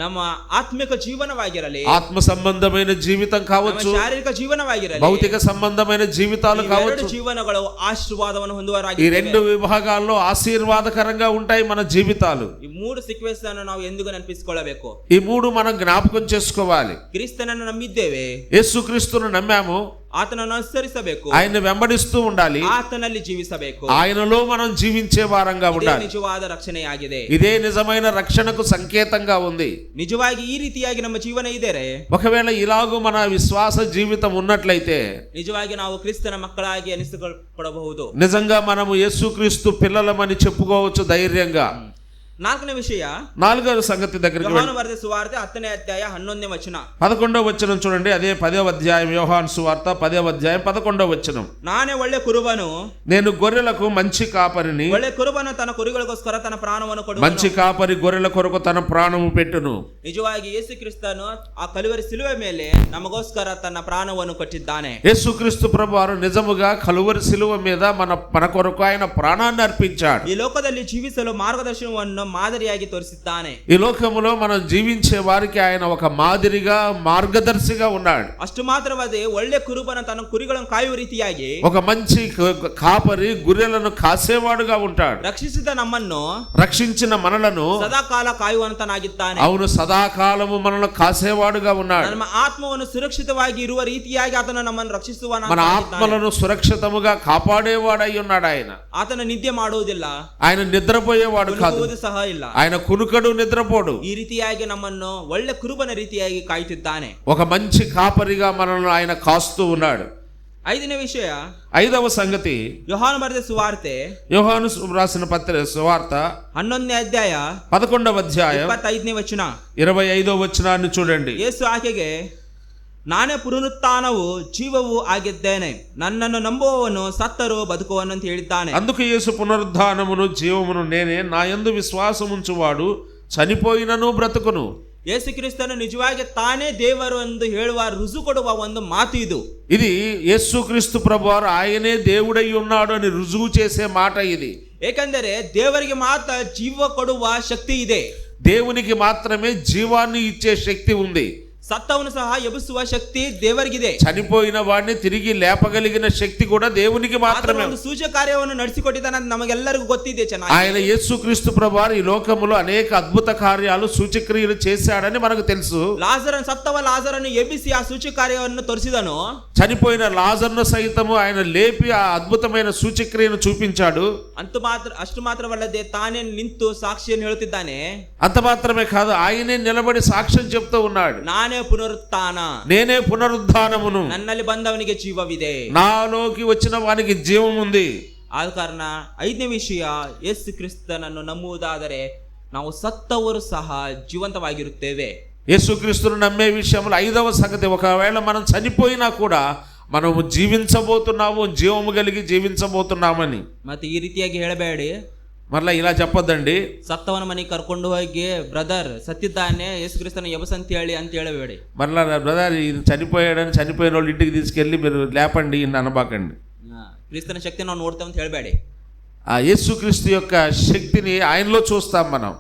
ನಮ್ಮ ಆತ್ಮಿಕ ಜೀವನವಾಗಿರಲಿ, ఆత్మ సంబంధమైన జీవితం ನಮ್ಮ కావచ్చు, ಶಾರೀರಿಕ ಜೀವನವಾಗಿರಲಿ, భౌతిక సంబంధమైన జీవితాలు ಇವೆರಡು కావచ్చు, ಜೀವನಗಳು ಆಶೀರ್ವಾದವನ್ನು ఈ ಹೊಂದುವರಾಗಿದ್ದೇವೆ. రెండు విభాగాల్లో ఆశీర్వాదకరంగా ఉంటాయి మన జీవితాలు. ಈ ಮೂರು ಸೀಕ್ವೆನ್ಸ್ ಅನ್ನು ನಾವು ಎಂದಿಗೂ ನೆನಪಿಸಿಕೊಳ್ಳಬೇಕು. ఈ మూడు మనం జ్ఞాపకం చేసుకోవాలి. ಕ್ರಿಸ್ತನನ್ನು ನಂಬಿದ್ದೇವೆ, యేసుక్రీస్తును నమ్మాము, ಆತನನ್ನು ಅನುಸರಿಸಬೇಕು, ఆయన్ని వెంబడిస్తూ ఉండాలి, ಆತನಲ್ಲಿ ಜೀವಿಸಬೇಕು. ఆయనలో మనం జీవించే వారంగా ಇದೇ ఉండాలి. ನಿಜವಾದ ರಕ್ಷಣೆಯಾಗಿದೆ. ఇదే నిజమైన రక్షణకు సంకేతంగా ఉంది. ನಿಜವಾಗಿ ಈ ರೀತಿಯಾಗಿ ನಮ್ಮ ಜೀವನ ಇದ್ದರೆ, ఒకవేళ ఇలాగూ మన విశ్వాస జీవితం ఉన్నట్లయితే ನಿಜವಾಗಿ ನಾವು ಕ್ರಿಸ್ತನ ಮಕ್ಕಳಾಗಿ ಅನಿಸಿಕೊಳ್ಳಬಹುದು. నిజంగా మనము యేసుక్రీస్తు పిల్లలమని చెప్పుకోవచ్చు ధైర్యంగా. ನಾಲ್ಕನೇ ವಿಷಯ, నాలుగవ సంగతి దగ్గరికి ಯೋಹಾನ ಬರೆದ ಸುವಾರ್ತೆ 10ನೇ ಅಧ್ಯಾಯ 11ನೇ ವಚನ. 11వ వచనం చూడండి. అదే 10వ అధ్యాయం, యోహాను సువార్త 10వ అధ్యాయం 11వ వచనం. ನಾನೇ ಒಳ್ಳೆ ಕುರುಬನು, నేను గొర్రెలకు మంచి కాపరిని, ಒಳ್ಳೆ ಕುರುಬನು ತನ್ನ ಕುರಿಗಳಿಗೋಸ್ಕರ ತನ್ನ ಪ್ರಾಣವನ್ನು ಕೊಡುವನು. మంచి కాపరి గొర్రెల కొరకు తన ప్రాణము పెట్టును. ನಿಜವಾಗಿ ಯೇಸು ಕ್ರಿಸ್ತನು ಆ ಕಲುವರಿ ಸಿಲುವೆ ಮೇಲೆ ನಮಗೋಸ್ಕರ ತನ್ನ ಪ್ರಾಣವನ್ನು ಕೊಟ್ಟಿದ್ದಾನೆ. యేసుక్రీస్తు ప్రభువారు నిజముగా కలువరి శిలువ మీద మన కొరకు ఆయన ప్రాణాన్ని అర్పించాడు. ಈ ಲೋಕದಲ್ಲಿ ಜೀವಿಸಲು ಮಾರ್ಗದರ್ಶನವನ್ನು ಮಾದರಿಯಾಗಿ ತೋರಿಸಿದ್ದಾನೆ. ఈ లోకములో మనం జీవించే వారికి ఆయన ఒక మాదిరిగా మార్గదర్శిగా ఉన్నాడు. ಅಷ್ಟು ಮಾತ್ರವಲ್ಲದೆ ಒಳ್ಳೆ ಕುರುಬನ ತನ್ನ ಕುರಿಗಳನ್ನು ಕಾಯುವ ರೀತಿಯಾಗಿ ఒక మంచి కాపరి గొర్రెలను కాసేవాడుగా ఉంటాడు. ರಕ್ಷಿಸಿದ ನಮ್ಮನ್ನು రక్షించిన మనలను ಸದಾಕಾಲ ಕಾಯುವಂತನಾಗಿದ್ದಾನೆ. అవును సదాకాలము మనల్ని కాసేవాడుగా ఉన్నాడు. ನಮ್ಮ ಆತ್ಮವನ್ನು ಸುರಕ್ಷಿತವಾಗಿ ಇರುವ ರೀತಿಯಾಗಿ ಆತನು ನಮ್ಮನ್ನು ರಕ್ಷಿಸುವನ. మన ఆత్మలను సురక్షితముగా కాపాడేవాడై ఉన్నాడు ఆయన. ಆತನ ನಿದ್ದೆ ಮಾಡುವುದಿಲ್ಲ, ఆయన నిద్రపోయేవాడు కాదు, ಕುಲುಕುವುದು ಸಹ ಇಲ್ಲ. ఆయన కునుకడు నిద్రపోడు. ಈ ರೀತಿಯಾಗಿ ನಮ್ಮನ್ನು ಒಳ್ಳೆ ಕುರುಬನ ರೀತಿಯಾಗಿ ಕಾಯುತ್ತಿದ್ದಾನೆ. ఒక మంచి కాపరిగా మనల్ని ఆయన కాస్తూ ఉన్నాడు. 5ನೇ ವಿಷಯ, 5వ సంగతి, ಯೋಹಾನ ಬರೆದ ಸುವಾರ್ತೆ యోహాను రాసిన సువార్త 11ನೇ ಅಧ್ಯಾಯ 11వ అధ్యాయం 25ನೇ ವಚನ. 25వ వచనాన్ని చూడండి. ಯೇಸು ಆಕೆಗೆ, ನಾನೇ ಪುನರುತ್ಥಾನವು ಜೀವವೂ ಆಗಿದ್ದೇನೆ, ನನ್ನನ್ನು ನಂಬುವವನು ಸತ್ತರೂ ಬದುಕುವನು ಅಂತ ಹೇಳಿದ್ದಾನೆ. అందుకు యేసు పునరుద్ధానమును జీవమును నేనే, నా యందు విశ్వాసముంచువాడు చనిపోయినను బ్రతుకును. ಯೇಸು ಕ್ರಿಸ್ತನು ನಿಜವಾಗಿ ತಾನೇ ದೇವರು ಎಂದು ಹೇಳುವ ರುಜು ಕೊಡುವ ಒಂದು ಮಾತು ಇದು. ఇది యేసుక్రీస్తు ప్రభువారు ఆయనే దేవుడై ఉన్నాడు అని రుజువు చేసే మాట ఇది. ಏಕೆಂದರೆ ದೇವರಿಗೆ ಮಾತ್ರ ಜೀವ ಕೊಡುವ ಶಕ್ತಿ ಇದೆ. దేవునికి మాత్రమే జీవాన్ని ఇచ్చే శక్తి ఉంది. ಸತ್ತವನು ಸಹ ಎಬ್ಬಿಸುವ ಶಕ್ತಿ ದೇವರಿಗಿದೆ. చనిపోయిన వాడిని తిరిగి లేపగలిగిన శక్తి కూడా దేవునికి మాత్రమే. ಒಂದು ಸೂಚಕ ಕಾರ್ಯವನ್ನು ನಡೆಸಿಕೊಟ್ಟಿದ್ದಾನೆ, ನಮಗೆಲ್ಲರಿಗೂ ಗೊತ್ತಿದೆ ಚೆನ್ನಾಗಿ. ఆయన యేసుక్రీస్తు ప్రభువారు ఈ లోకములో అనేక అద్భుత కార్యాలు సూచక్రియలు చేశాడని మనకు తెలుసు. ಸತ್ತವ ಲಾಜರನ್ನು ಎಬ್ಬಿಸಿ ಆ ಸೂಚಕ ಕಾರ್ಯವನ್ನು ತೋರಿಸಿದನು. చనిపోయిన లాజర్ను సైతము ఆయన లేపి ఆ అద్భుతమైన సూచక్రియను చూపించాడు. ಅಷ್ಟು ಮಾತ್ರವಲ್ಲದೆ ತಾನೇ ನಿಂತು ಸಾಕ್ಷಿಯನ್ನು ಹೇಳುತ್ತಿದ್ದಾನೆ. అంత మాత్రమే కాదు, ఆయనే నిలబడి సాక్ష్యం చెప్తూ ఉన్నాడు. ನಾನೇ ಪುನರುತ್ಥಾನ, నేనే పునరుద్ధానమును, ನನ್ನಲ್ಲಿ ಬಂದವನಿಗೆ ಜೀವವಿದೆ, నాలోకి వచ్చిన వానికి జీవం ఉంది. ಆದ ಕಾರಣ 5ನೇ ವಿಷಯ, ಯೇಸು ಕ್ರಿಸ್ತನನ್ನು ನಂಬುವುದಾದರೆ ನಾವು ಸತ್ತವರು ಸಹ ಜೀವಂತವಾಗಿರುತ್ತೇವೆ. యేసుక్రీస్తును నమ్మే విషయంలో 5వ సంగతి, ఒకవేళ మనం చనిపోయినా కూడా మనము జీవించబోతున్నాము, జీవము కలిగి జీవించబోతున్నామని. ಮತ್ತೆ ಈ ರೀತಿಯಾಗಿ ಹೇಳಬೇಡಿ, మరలా ఇలా చెప్పొద్దండి, ಸತ್ತವನ ಮನೆಗೆ ಕರ್ಕೊಂಡು ಹೋಗಿ ಬ್ರದರ್ ಸತ್ತಿದ್ದಾನೆ ಯೇಸು ಕ್ರಿಸ್ತನ ಎಬಸ್ ಅಂತ ಹೇಳಬೇಡಿ. మరలా బ్రదర్ ఇది చనిపోయాడని చనిపోయిన వాళ్ళు ఇంటికి తీసుకెళ్ళి మీరు లేపండి అని అనబాకండి. క్రిస్తన శక్తిని ನಾವು ನೋಡ್ತೇವೆ ಅಂತ ಹೇಳಬೇಡಿ. ఆ యేసుక్రీస్తు యొక్క శక్తిని ఆయనలో చూస్తాం మనం.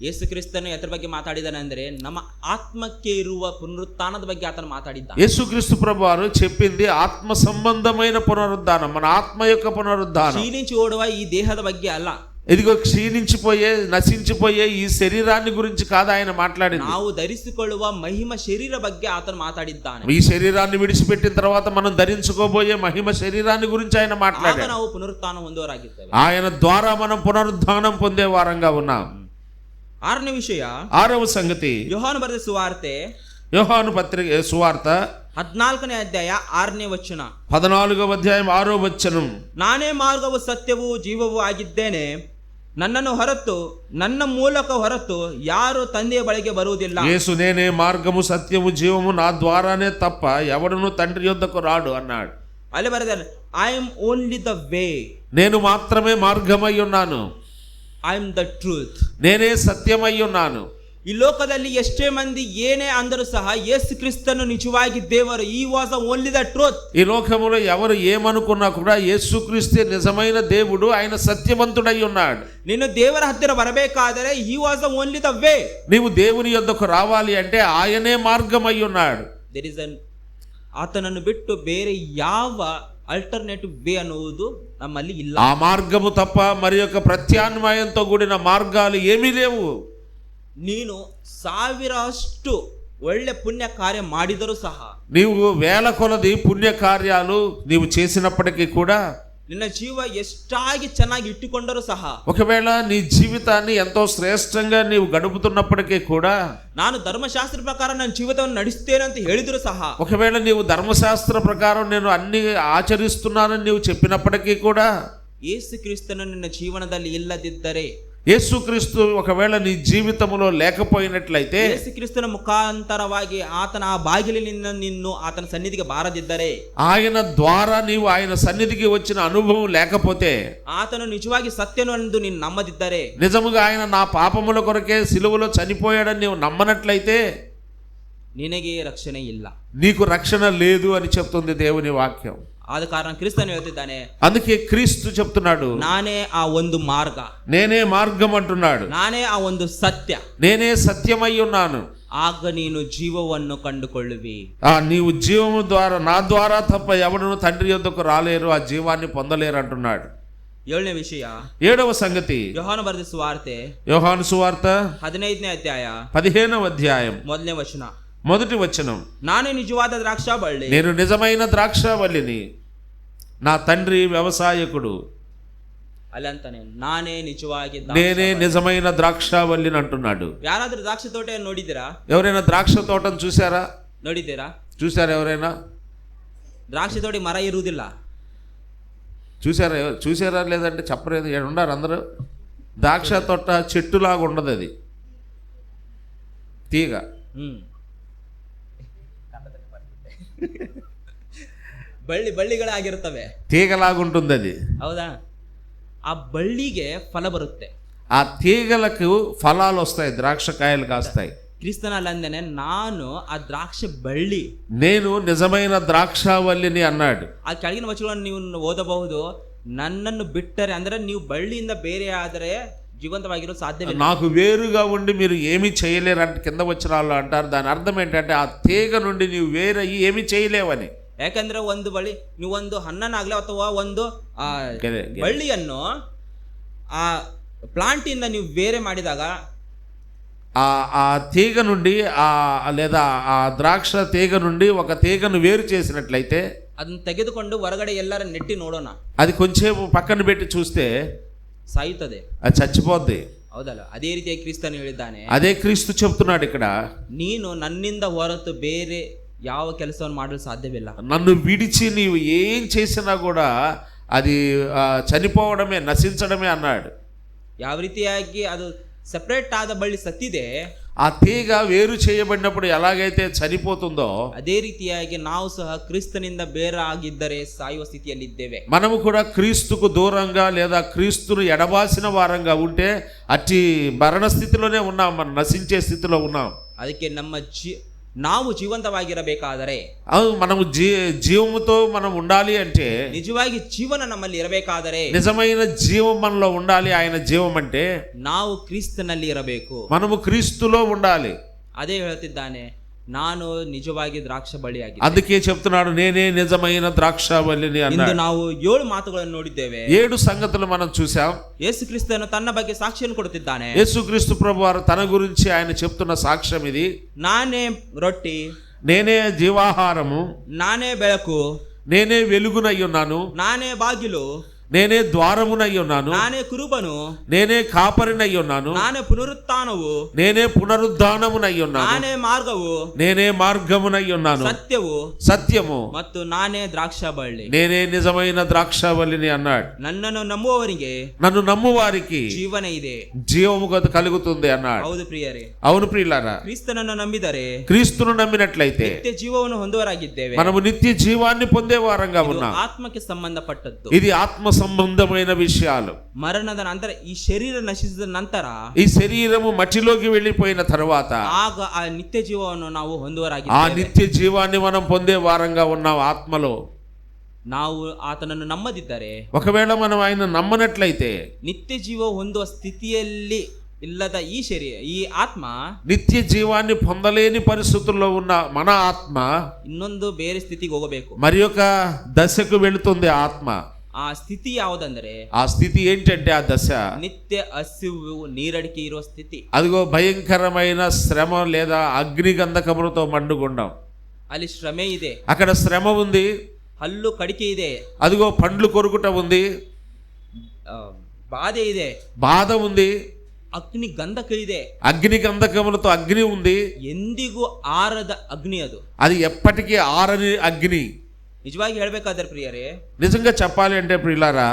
ಯೇಸು ಕ್ರಿಸ್ತನು ಎದ್ರ ಬಗ್ಗೆ ಮಾತಾಡಿದಾನೆ ಅಂದ್ರೆ ನಮ್ಮ ಆತ್ಮಕ್ಕೆ ಇರುವ ಪುನರುತ್ಥಾನದ ಬಗ್ಗೆ ಆತನು ಮಾತಾಡಿದ್ದಾನೆ. యేసుక్రీస్తు ప్రభువారు చెప్పింది ఆత్మ సంబంధమైన పునరుద్ధానం, మన ఆత్మ యొక్క పునరుద్ధానం. ಕ್ಷೀಣಿಸಿ ಓಡುವ ಈ ದೇಹದ ಬಗ್ಗೆ ಅಲ್ಲ. ఇదిగో క్షీణించిపోయే నశించిపోయే ఈ శరీరాన్ని గురించి కాదు ఆయన మాట్లాడింది. ನಾವು ಧರಿಸಿಕೊಳ್ಳುವ ಮಹಿಮ ಶರೀರ ಬಗ್ಗೆ ಆತನು ಮಾತಾಡಿದ್ದಾನೆ. ఈ శరీరాన్ని విడిచిపెట్టిన తర్వాత మనం ధరించుకోబోయే మహిమ శరీరాన్ని గురించి ఆయన ಆಗ మాట్లాడాడు. ನಾವು ಪುನರುತ್ಥಾನ ಹೊಂದುವರಾಗಿದ್ದೇವೆ. ఆయన ద్వారా మనం పునరుద్ధానం పొందే వారంగా ఉన్నాం. 6ನೇ ವಿಷಯ, 6వ సంగతి, ಯೋಹಾನ ಬರೆದ ಸುವಾರ್ತೆ యోహాను పత్రిక సువార్త 14ನೇ ಅಧ್ಯಾಯ 6ನೇ ವಚನ. 14వ అధ్యాయం 6వ వచనం. ನಾನೇ ಮಾರ್ಗವು ಸತ್ಯವೂ ಜೀವವೂ ಆಗಿದ್ದೇನೆ, ನನ್ನನ್ನು ಹೊರತು ನನ್ನ ಮೂಲಕ ಹೊರತು ಯಾರು ತಂದೆಯ ಬಳಿಗೆ ಬರುವುದಿಲ್ಲ. యేసు నేనే మార్గము సత్యము జీవము, నా ద్వారానే తప్ప ఎవడును తండ్రి యొద్దకు రాడు అన్నాడు. ಅಲ್ಲಿ ಬರೆದಾರೆ, I am only the way, నేను మాత్రమే మార్గమై ఉన్నాను, ಐ ಆಮ್ ದ ಟ್ರೂತ್. నేనే సత్యమై ఉన్నాను. ಈ ಲೋಕದಲ್ಲಿ ಎಷ್ಟೇ ಮಂದಿ ಏನೇ ಅಂದರೂ ಸಹ ಯೇಸು ಕ್ರಿಸ್ತನು ನಿಜವಾಗಿ ದೇವರು. ಈ ವಾಸ್ ಓನ್ಲಿ ದ ಟ್ರೂತ್. ఈ లోకములో ఎవరు ఏమనుకున్నా కూడా యేసుక్రీస్తే నిజమైన దేవుడు, ఆయన సత్యవంతుడై ఉన్నాడు. ನೀನು ದೇವರ ಹತ್ತಿರ ಬರಬೇಕಾದರೆ he was only the way. నీవు దేవుని యొద్దకు రావాలి అంటే ఆయనే మార్గమై ఉన్నాడు. ದೇರ್ ಇಸ್ ಅನ್ ಆತನನ್ನು ಬಿಟ್ಟು ಬೇರೆ ಯಾವ ಅಲ್ಟರ್ನೇಟಿವ್ ವೇ ಅನ್ನುವುದು ನಮ್ಮಲ್ಲಿ ಇಲ್ಲ. ఆ మార్గము తప్ప మరి యొక్క ప్రత్యామ్నాయంతో కూడిన మార్గాలు ఏమీ లేవు. ನೀನು ಸಾವಿರಷ್ಟು ಒಳ್ಳೆ ಪುಣ್ಯ ಕಾರ್ಯ ಮಾಡಿದರೂ ಸಹ, నీవు వేల కొలది పుణ్య కార్యాలు నీవు చేసినప్పటికీ కూడా, ನಿನ್ನ ಜೀವ ಎಷ್ಟಾಗಿ ಚೆನ್ನಾಗಿ ಇಟ್ಟುಕೊಂಡರೂ ಸಹ, ఒకవేళ నీ జీవితాన్ని ఎంతో శ్రేష్టంగా నీవు గడుపుతున్నప్పటికీ కూడా, ನಾನು ಧರ್ಮಶಾಸ್ತ್ರ ಪ್ರಕಾರ ನನ್ನ ಜೀವಿತವನ್ನು ನಡೆಸ್ತೇನೆ ಅಂತ ಹೇಳಿದ್ರು ಸಹ, ఒకవేళ నీవు ధర్మశాస్త్ర ప్రకారం నేను అన్ని ఆచరిస్తున్నానని నీవు చెప్పినప్పటికీ కూడా, ಯೇಸು ಕ್ರಿಸ್ತನು ನಿನ್ನ ಜೀವನದಲ್ಲಿ ಇಲ್ಲದಿದ್ದರೆ, యేసుక్రీస్తు ఒకవేళ నీ జీవితంలో లేకపోయినట్లయితే, ಯೇಸು ಕ್ರಿಸ್ತನ ಮುಖಾಂತರವಾಗಿ ಆತನ ಆ ಬಾಗಿಲಿನಿಂದ ನಿನ್ನು ಆತನ ಸನ್ನಿಧಿಗೆ ಬಾರದಿದ್ದರೆ, ఆయన ద్వారా నీవు ఆయన సన్నిధికి వచ్చిన అనుభవం లేకపోతే, ಆತನು ನಿಜವಾಗಿ ಸತ್ಯನು ಎಂದು ನೀನು ನಂಬದಿದ್ದರೆ, నిజముగా ఆయన నా పాపముల కొరకే సిలువలో చనిపోయాడని నీవు నమ్మనట్లయితే, ನಿನಗೆ ರಕ್ಷಣೆ ಇಲ್ಲ. నీకు రక్షణ లేదు అని చెప్తుంది దేవుని వాక్యం. ಆದ ಕಾರಣ ಕ್ರಿಸ್ತನು ಹೇಳ್ತಿದ್ದಾನೆ, అందుకే క్రీస్తు చెప్తున్నాడు, ನಾನೇ ಆ ಒಂದು ಮಾರ್ಗ, నేనే మార్గం అంటున్నాడు, ನಾನೇ ಆ ಒಂದು ಸತ್ಯ, నేనే సత్యమై ఉన్నాను. ಆಗ ನೀನು ಜೀವವನ್ನು ಕಂಡುಕೊಳ್ಳುವಿ. నీవు జీవము ద్వారా, నా ద్వారా తప్ప ఎవడును తండ్రి యొద్దకు రాలేరు, ఆ జీవాన్ని పొందలేరు అంటున్నాడు. 7ನೇ ವಿಷಯ, 7వ సంగతి, ಯೋಹಾನ ಬರೆದ ಸುವಾರ್ತೆ యోహాను సువార్త 15ನೇ ಅಧ್ಯಾಯ 15వ అధ్యాయం 1ನೇ ವಚನ. 1వ వచనం. ನಾನೇ ನಿಜವಾದ ದ್ರಾಕ್ಷಾ ಬಳ್ಳಿ, నేను నిజమైన ద్రాక్షావల్లిని, నా తండ్రి వ్యవసాయకుడు. ಅಲ್ಲಂತಾನೆ ನಾನೇ ನಿಜವಾಗಿ నేనే నిజమైన ద్రాక్షావల్లిని అంటున్నాడు. ಯಾರಾದ್ರೂ ದ್ರಾಕ್ಷಿ ತೋಟವನ್ನು ನೋಡಿದ್ದೀರಾ? ఎవరైనా ద్రాక్ష తోటను చూసారా? ನೋಡಿದ್ದೀರಾ? చూసారా ఎవరైనా? ದ್ರಾಕ್ಷಿ ತೋಟಿ ಮರ ಇರುವುದಿಲ್ಲ. చూసారా లేదంటే చెప్పలేదు. ఉన్నారు అందరూ. ద్రాక్ష తోట చెట్టులాగా ఉండదు, అది తీగ. ಬಳ್ಳಿಗಳಾಗಿರ್ತವೆ, తీగలాగుంటుంది అది. ಹೌದಾ? ಆ ಬಳ್ಳಿಗೆ ಫಲ ಬರುತ್ತೆ, ఆ తీగలకు ఫలాలు వస్తాయి, ద్రాక్ష కాయలు కాస్తాయి. క్రీస్తునల్లందనే ನಾನು ಆ ದ್ರಾಕ್ಷಿ ಬಳ್ಳಿ, నేను నిజమైన ద్రాక్షావల్లిని అన్నాడు. ಆ ಕೆಳಗಿನ ವಚನಗಳನ್ನು ನೀವು ಓದಬಹುದು. ನನ್ನನ್ನು ಬಿಟ್ಟರೆ ಅಂದ್ರೆ ನೀವು ಬಳ್ಳಿಯಿಂದ ಬೇರೆ ಆದರೆ ಜೀವಂತವಾಗಿರೋ ಸಾಧ್ಯವಿಲ್ಲ. నాకు వేరుగా ఉండి మీరు ఏమీ చేయలేరు అంటే కింద వచ్చిన వాళ్ళు అంటారు. దాని అర్థం ఏంటంటే ఆ తీగ నుండి నీవు వేరయ్యి ఏమీ చేయలేవని. ಯಾಕಂದ್ರೆ ಒಂದು ಬಳ್ಳಿ, ನೀವು ಒಂದು ಹಣ್ಣನ್ನಾಗ್ಲಿ ಅಥವಾ ಒಂದು ಬಳ್ಳಿಯನ್ನು ಆ ಪ್ಲಾಂಟ್ ಇಂದ ನೀವು ಬೇರೆ ಮಾಡಿದಾಗ, ఆ తీగ నుండి లేదా ఆ ద్రాక్ష తీగ నుండి ఒక తీగను వేరు చేసినట్లయితే, ಅದನ್ನ ತೆಗೆದುಕೊಂಡು ಹೊರಗಡೆ ಎಲ್ಲರ ನೆಟ್ಟಿ ನೋಡೋಣ, అది కొంచెం పక్కన పెట్టి చూస్తే ಸಾಯುತ್ತದೆ, అది చచ్చిపోద్ది. ಹೌದಲ್ಲ? ಅದೇ ರೀತಿಯಾಗಿ ಕ್ರಿಸ್ತನು ಹೇಳಿದ್ದಾನೆ, అదే క్రీస్తు చెప్తున్నాడు ఇక్కడ, ನೀನು ನನ್ನಿಂದ ಹೊರತು ಬೇರೆ ಯಾವ ಕೆಲಸವನ್ನು ಮಾಡಲು ಸಾಧ್ಯವಿಲ್ಲ. నన్ను విడిచి నీవు ఏం చేసినా కూడా అది చనిపోవడమే, నశించడమే అన్నాడు. ಯಾವ ರೀತಿಯಾಗಿ ಅದು ಸೆಪರೇಟ್ ಆದ ಬಳ್ಳಿ ಸತ್ತಿದೆ, ఆ తీగ వేరు చేయబడినప్పుడు ఎలాగైతే చనిపోతుందో, ಅದೇ ರೀತಿಯಾಗಿ ನಾವು ಸಹ ಕ್ರಿಸ್ತನಿಂದ ಬೇರೆ ಆಗಿದ್ದರೆ ಸಾಯುವ ಸ್ಥಿತಿಯಲ್ಲಿದ್ದೇವೆ. మనము కూడా క్రీస్తుకు దూరంగా లేదా క్రీస్తును ఎడబాసిన వారంగా ఉంటే అట్టి మరణ స్థితిలోనే ఉన్నాం, మనం నశించే స్థితిలో ఉన్నాం. ಅದಕ್ಕೆ ನಾವು ಜೀವಂತವಾಗಿರಬೇಕಾದರೆ, మనము జీవముతో మనం ఉండాలి అంటే, ನಿಜವಾಗಿ ಜೀವನ ನಮ್ಮಲ್ಲಿ ಇರಬೇಕಾದರೆ, నిజమైన జీవం మనలో ఉండాలి. ఆయన జీవం అంటే ನಾವು ಕ್ರಿಸ್ತನಲ್ಲಿ ಇರಬೇಕು, మనము క్రీస్తులో ఉండాలి. ಅದೇ ಹೇಳ್ತಿದ್ದಾನೆ, ನಾನು ನಿಜವಾಗಿ ದ್ರಾಕ್ಷ ಬಳ್ಳಿಯಾಗಿದೆ. అందుకే చెప్తున్నాడు నేనే నిజమైన ద్రాక్షావల్లిని ಇಂದು అన్నాడు. ನಾವು 7 ಮಾತುಗಳನ್ನು ನೋಡಿದ್ದೇವೆ. 7 సంగతులు మనం చూసాం. ಯೇಸು ಕ್ರಿಸ್ತನು ತನ್ನ ಬಗ್ಗೆ ಸಾಕ್ಷಿಯನ್ನು ಕೊಡುತ್ತಿದ್ದಾನೆ. యేసుక్రీస్తు ప్రభువారు తన గురించి ఆయన చెప్తున్న సాక్ష్యం ఇది. ನಾನೇ ರೊಟ್ಟಿ, నేనే జీవాహారము, ನಾನೇ ಬೆಳಕು, నేనే వెలుగునై ఉన్నాను, ನಾನೇ ಬಾಗಿಲು, నేనే ద్వారమునై ఉన్నాను, ನಾನೇ ಕುರುಬನು, నేనే కాపరినై ఉన్నాను, ನಾನೇ ಪುನರುತ್ಥಾನವು, నేనే పునరుద్ధానమునై ఉన్నాను, ನಾನೇ ಮಾರ್ಗವು, నేనే మార్గమునై ఉన్నాను, ಸತ್ಯವು సత్యము, ಮತ್ತು ನಾನೇ ದ್ರಾಕ್ಷ ಬಳ್ಳಿ. నేనే నిజమైన ద్రాక్షావల్లిని అన్నాడు. ನನ್ನನ್ನು ನಂಬುವವರಿಗೆ నన్ను నమ్మువారికి ಜೀವನ ಇದೆ. జీవము కలుగుతుంది అన్నాడు. ಹೌದು ಪ್ರಿಯರೇ, అవును ప్రియులారా, ಕ್ರಿಸ್ತನನ್ನು ನಂಬಿದರೆ క్రీస్తును నమ్మినట్లయితే ನಿತ್ಯ ಜೀವವನ್ನು ಹೊಂದುವರಾಗಿದ್ದೇವೆ. మనము నిత్య జీవాన్ని పొందే వారంగా ಇದು ఉన్నాం. ಆತ್ಮಕ್ಕೆ ಸಂಬಂಧಪಟ್ಟದ್ದು. ఇది ఆత్మ సంబంధమైన విషయాలు. ಮರಣದ ನಂತರ ಈ ಶರೀರ ನಶಿಸಿದ ನಂತರ ఈ శరీరము మట్టిలోకి వెళ్ళిపోయిన తర్వాత ಆಗ ಆ ನಿತ್ಯ ಜೀವವನ್ನು ನಾವು ఆ ಹೊಂದುವರಾಗಿದ್ದೇವೆ. నిత్య జీవాన్ని మనం పొందే వారంగా ఉన్నాం ఆత్మలో. ನಾವು ಆತನನ್ನು ನಂಬದಿದ್ದರೆ, ఒకవేళ మనం ఆయన నమ్మనట్లయితే, ನಿತ್ಯ ಜೀವ ಹೊಂದುವ ಸ್ಥಿತಿಯಲ್ಲಿ ಇಲ್ಲದ ಈ ಆತ್ಮ నిత్య జీవాన్ని పొందలేని పరిస్థితుల్లో ఉన్న మన ఆత్మ ಇನ್ನೊಂದು ಬೇರೆ ಸ್ಥಿತಿಗೆ ಹೋಗಬೇಕು. మరి ఒక దశకు వెళుతుంది ఆత్మ. ಆ ಸ್ಥಿತಿ ಯಾವುದಂದ್ರೆ, ఆ స్థితి ఏంటంటే, ఆ దశ ನಿತ್ಯ ಹಸಿವು ನೀರಡಿಕೆ ಇರುವ ಸ್ಥಿತಿ. అదిగో భయంకరమైన శ్రమ లేదా అగ్నిగంధకములతో మండుగుండం. ಅಲ್ಲಿ ಶ್ರಮೆ ಇದೆ, అక్కడ శ్రమ ఉంది, ಹಲ್ಲು ಕಡಿಕೆ ಇದೆ, అదిగో పండ్లు కొరుకుట ఉంది, ಬಾಧೆ ಇದೆ, బాధ ఉంది, ಅಗ್ನಿ ಗಂಧಕ ಇದೆ. అగ్నిగంధకములతో అగ్ని ఉంది. ಎಂದಿಗೂ ಆರದ ಅಗ್ನಿ ಅದು. అది ఎప్పటికీ ఆరని అగ్ని. ನಿಜವಾಗಿ ಹೇಳ್ಬೇಕಾದ್ರೆ ಪ್ರಿಯರೇ, నిజంగా చెప్పాలి అంటే ప్రియులారా,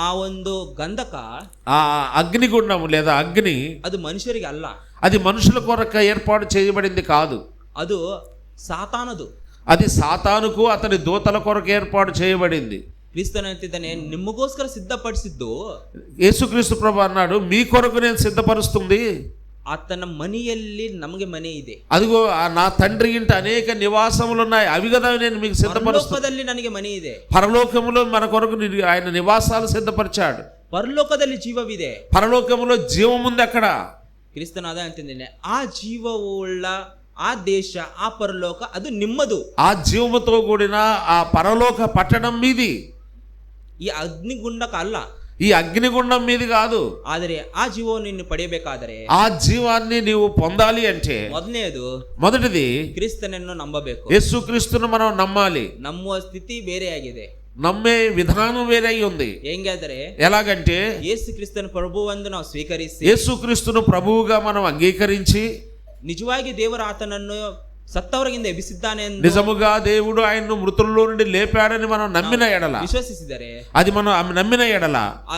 ಆ ಒಂದು ಗಂಧಕ, ఆ అగ్నిగుండం లేదా అగ్ని ಅದು ಮನುಷ್ಯರಿಗೆ ಅಲ್ಲ, అది మనుషుల కొరకు ఏర్పాటు చేయబడింది కాదు. ಅದು ಸಾತಾನದು. అది సాతానుకు అతని దూతల కొరకు ఏర్పాటు చేయబడింది. ಕ್ರಿಸ್ತನ ಅಂತಿದ್ದಾನೆ, ನಿಮಗೋಸ್ಕರ ಸಿದ್ಧಪಡಿಸಿದ್ದು యేసుక్రీస్తు ప్రభు అన్నాడు, మీ కొరకు నేను సిద్ధపరుస్తుంది. ಆತನ ಮನೆಯಲ್ಲಿ ನಮಗೆ ಮನೆ ಇದೆ. అదిగో నా తండ్రి ఇంట అనేక నివాసములు ఉన్నాయి, అవి కదా నేను మీకు సిద్ధపరుస్తాను. ಪರಲೋಕದಲ್ಲಿ ನನಗೆ ಮನೆ ಇದೆ. పరలోకములో మన కొరకు ఆయన నివాసాలు సిద్ధపరిచాడు. ಪರಲೋಕದಲ್ಲಿ ಜೀವವಿದೆ. పరలోకములో జీవం ఉంది అక్కడ. ಕ್ರಿಸ್ತನ ಅದ ಅಂತಿದ್ದೇನೆ, ಆ ಜೀವವುಳ್ಳ ಆ ದೇಶ, ಆ ಪರಲೋಕ ಅದು ನಿಮ್ಮದು. ఆ జీవముతో కూడిన ఆ పరలోక పట్టణం మీది. ಈ ಅಗ್ನಿಗುಂಡಕ ಅಲ್ಲ, ఈ అగ్నిగుండం మీది కాదు. ಆದರೆ ಆ ಜೀವವನ್ನು ನೀನು ಪಡೆಯಬೇಕಾದರೆ, ఆ జీవాన్ని నీవు పొందాలి అంటే మొదటిది ಕ್ರಿಸ್ತನನ್ನು ನಂಬಬೇಕು. యేసుక్రీస్తును మనం నమ్మాలి. ನಂಬುವ ಸ್ಥಿತಿ ಬೇರೆಯಾಗಿದೆ. నమ్మే విధానం వేరే ఉంది. ಹೆಂಗಾದರೆ, ఎలాగంటే ಯೇಸು ಕ್ರಿಸ್ತನ ಪ್ರಭುವೆಂದು ನಾವು ಸ್ವೀಕರಿಸಿ, యేసుక్రీస్తును ప్రభువుగా మనం అంగీకరించి, ನಿಜವಾಗಿ ದೇವರ ಆತನನ್ನು ಸತ್ತವರಿಗಿಂದ ಎಬ್ಬಿಸಿದ್ದಾನೆ ಎಂದು నిజముగా దేవుడు ఆయన్ను మృతుల్లో నుండి లేపాడని మనం నమ్మిన ఎడల, ವಿಶ್ವಸಿಸಿದರೆ, అది మనం నమ్మిన ఎడల,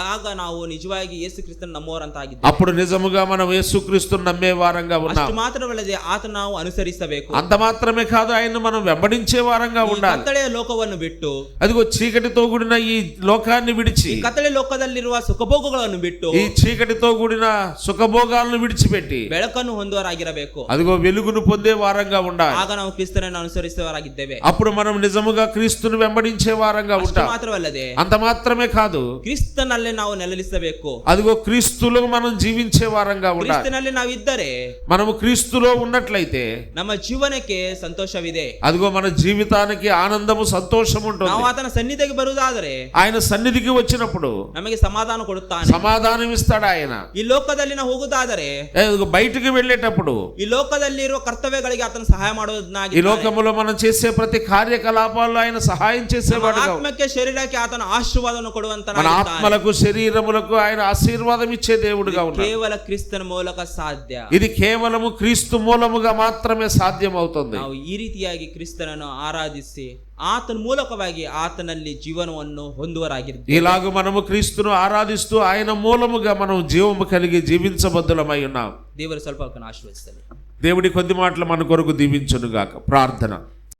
ಆಗ ನಾವು ನಿಜವಾಗಿ ಯೇಸು ಕ್ರಿಸ್ತನ ನಂಬುವರಂತಾಗಿದ್ದೇವೆ. అప్పుడు నిజముగా మనం యేసుక్రీస్తును నమ్మే వారంగా ఉన్నాం. ಅಷ್ಟು ಮಾತ್ರವಲ್ಲದೆ ಆತನ ನಾವು ಅನುಸರಿಸಬೇಕು. అంత మాత్రమే కాదు, ఆయన్ను మనం వెంబడించే వారంగా ಈ ఉండాలి. ಕತ್ತಲೆಯ ಲೋಕವನ್ನು ಬಿಟ್ಟು, అదిగో చీకటితో కూడిన ఈ లోకాన్ని విడిచి, ಈ ಕತ್ತಲೆ ಲೋಕದಲ್ಲಿರುವ ಸುಖಭೋಗಗಳನ್ನು ಬಿಟ್ಟು, ఈ చీకటితో కూడిన సుఖభోగాలను విడిచిపెట్టి ಬೆಳಕನ್ನು ಹೊಂದುವರಾಗಿರಬೇಕು. అదిగో వెలుగును పొందే వారంగా ఉండాలి. ಆಗ ನಾವು ಕ್ರಿಸ್ತನನ್ನು ಅನುಸರಿಸುವವರಾಗಿದ್ದೇವೆ. అప్పుడు మనం నిజముగా క్రీస్తును వెంబడించే వారంగా ಅಷ್ಟು ఉంటాం. ಮಾತ್ರವಲ್ಲದೆ అంత మాత్రమే కాదు, ಕ್ರಿಸ್ತನಲ್ಲೇ ನಾವು ನೆಲೆಸಬೇಕು. అదిగో క్రీస్తులో మనం జీవించే వారంగా ఉండాలి. ಕ್ರಿಸ್ತನಲ್ಲಿ ನಾವು ಇದ್ದರೆ, మనము క్రీస్తులో ఉన్నట్లయితే ನಮ್ಮ ಜೀವನಕ್ಕೆ ಸಂತೋಷವಿದೆ. అదిగో మన జీవితానికి ఆనందము సంతోషం ನಾವು ఉంటుంది. ಆತನ ಸನ್ನಿಧಿಗೆ ಬರುವುದಾದರೆ ఆయన సన్నిధికి వచ్చినప్పుడు ನಮಗೆ ಸಮಾಧಾನ ಕೊಡುತ್ತಾನೆ. సమాధానం ఇస్తాడు ఆయన. ಈ ಲೋಕದಲ್ಲಿ ನಾವು ಹೋಗುವುದಾದರೆ, అదిగో బయటికి వెళ్ళేటప్పుడు ಈ ಲೋಕದಲ್ಲಿರುವ ಕರ್ತವ್ಯಗಳಿಗೆ ಆತನ ಸಹಾಯ ఈ ಮಾಡುವುದನ್ನಾಗಿ, లోకములో మనం చేసే ప్రతి కార్యకలాపాల్లో ఆయన సహాయం చేసేవాడుగా, ಆತ್ಮಕ್ಕೆ ಶರೀರಕ್ಕೆ ಆತನ ಆಶೀರ್ವಾದವನ್ನು మన ಕೊಡುವಂತನಾಗಿದ್ದಾನೆ. ఆత్మలకు శరీరములకు ఆయన ఆశీర్వాదం ఇచ్చే దేవుడుగా ఉన్నాడు. ಕೇವಲ ಕ್ರಿಸ್ತನ ಮೂಲಕ ಸಾಧ್ಯ. ఇది కేవలము క్రీస్తు మూలముగా మాత్రమే సాధ్యమవుతుంది. ನಾವು ಈ ರೀತಿಯಾಗಿ ಕ್ರಿಸ್ತನನ್ನು ಆರಾಧಿಸಿ ಆತನ ಮೂಲಕವಾಗಿ ಆತನಲ್ಲಿ ಜೀವನವನ್ನು ಹೊಂದುವರಾಗಿದ್ದೇವೆ. ఇలాగ మనము క్రీస్తును ఆరాధిస్తూ ఆయన మూలముగా మనం జీవము కలిగి జీవించబద్దులమై ఉన్నాం. ದೇವರು ಸ್ವಲ್ಪ ಆಶೀರ್ವದಿಸಲಿ. దేవుడి కొద్ది మాటలు మన కొరకు దీవించునుగాక. ప్రార్థన.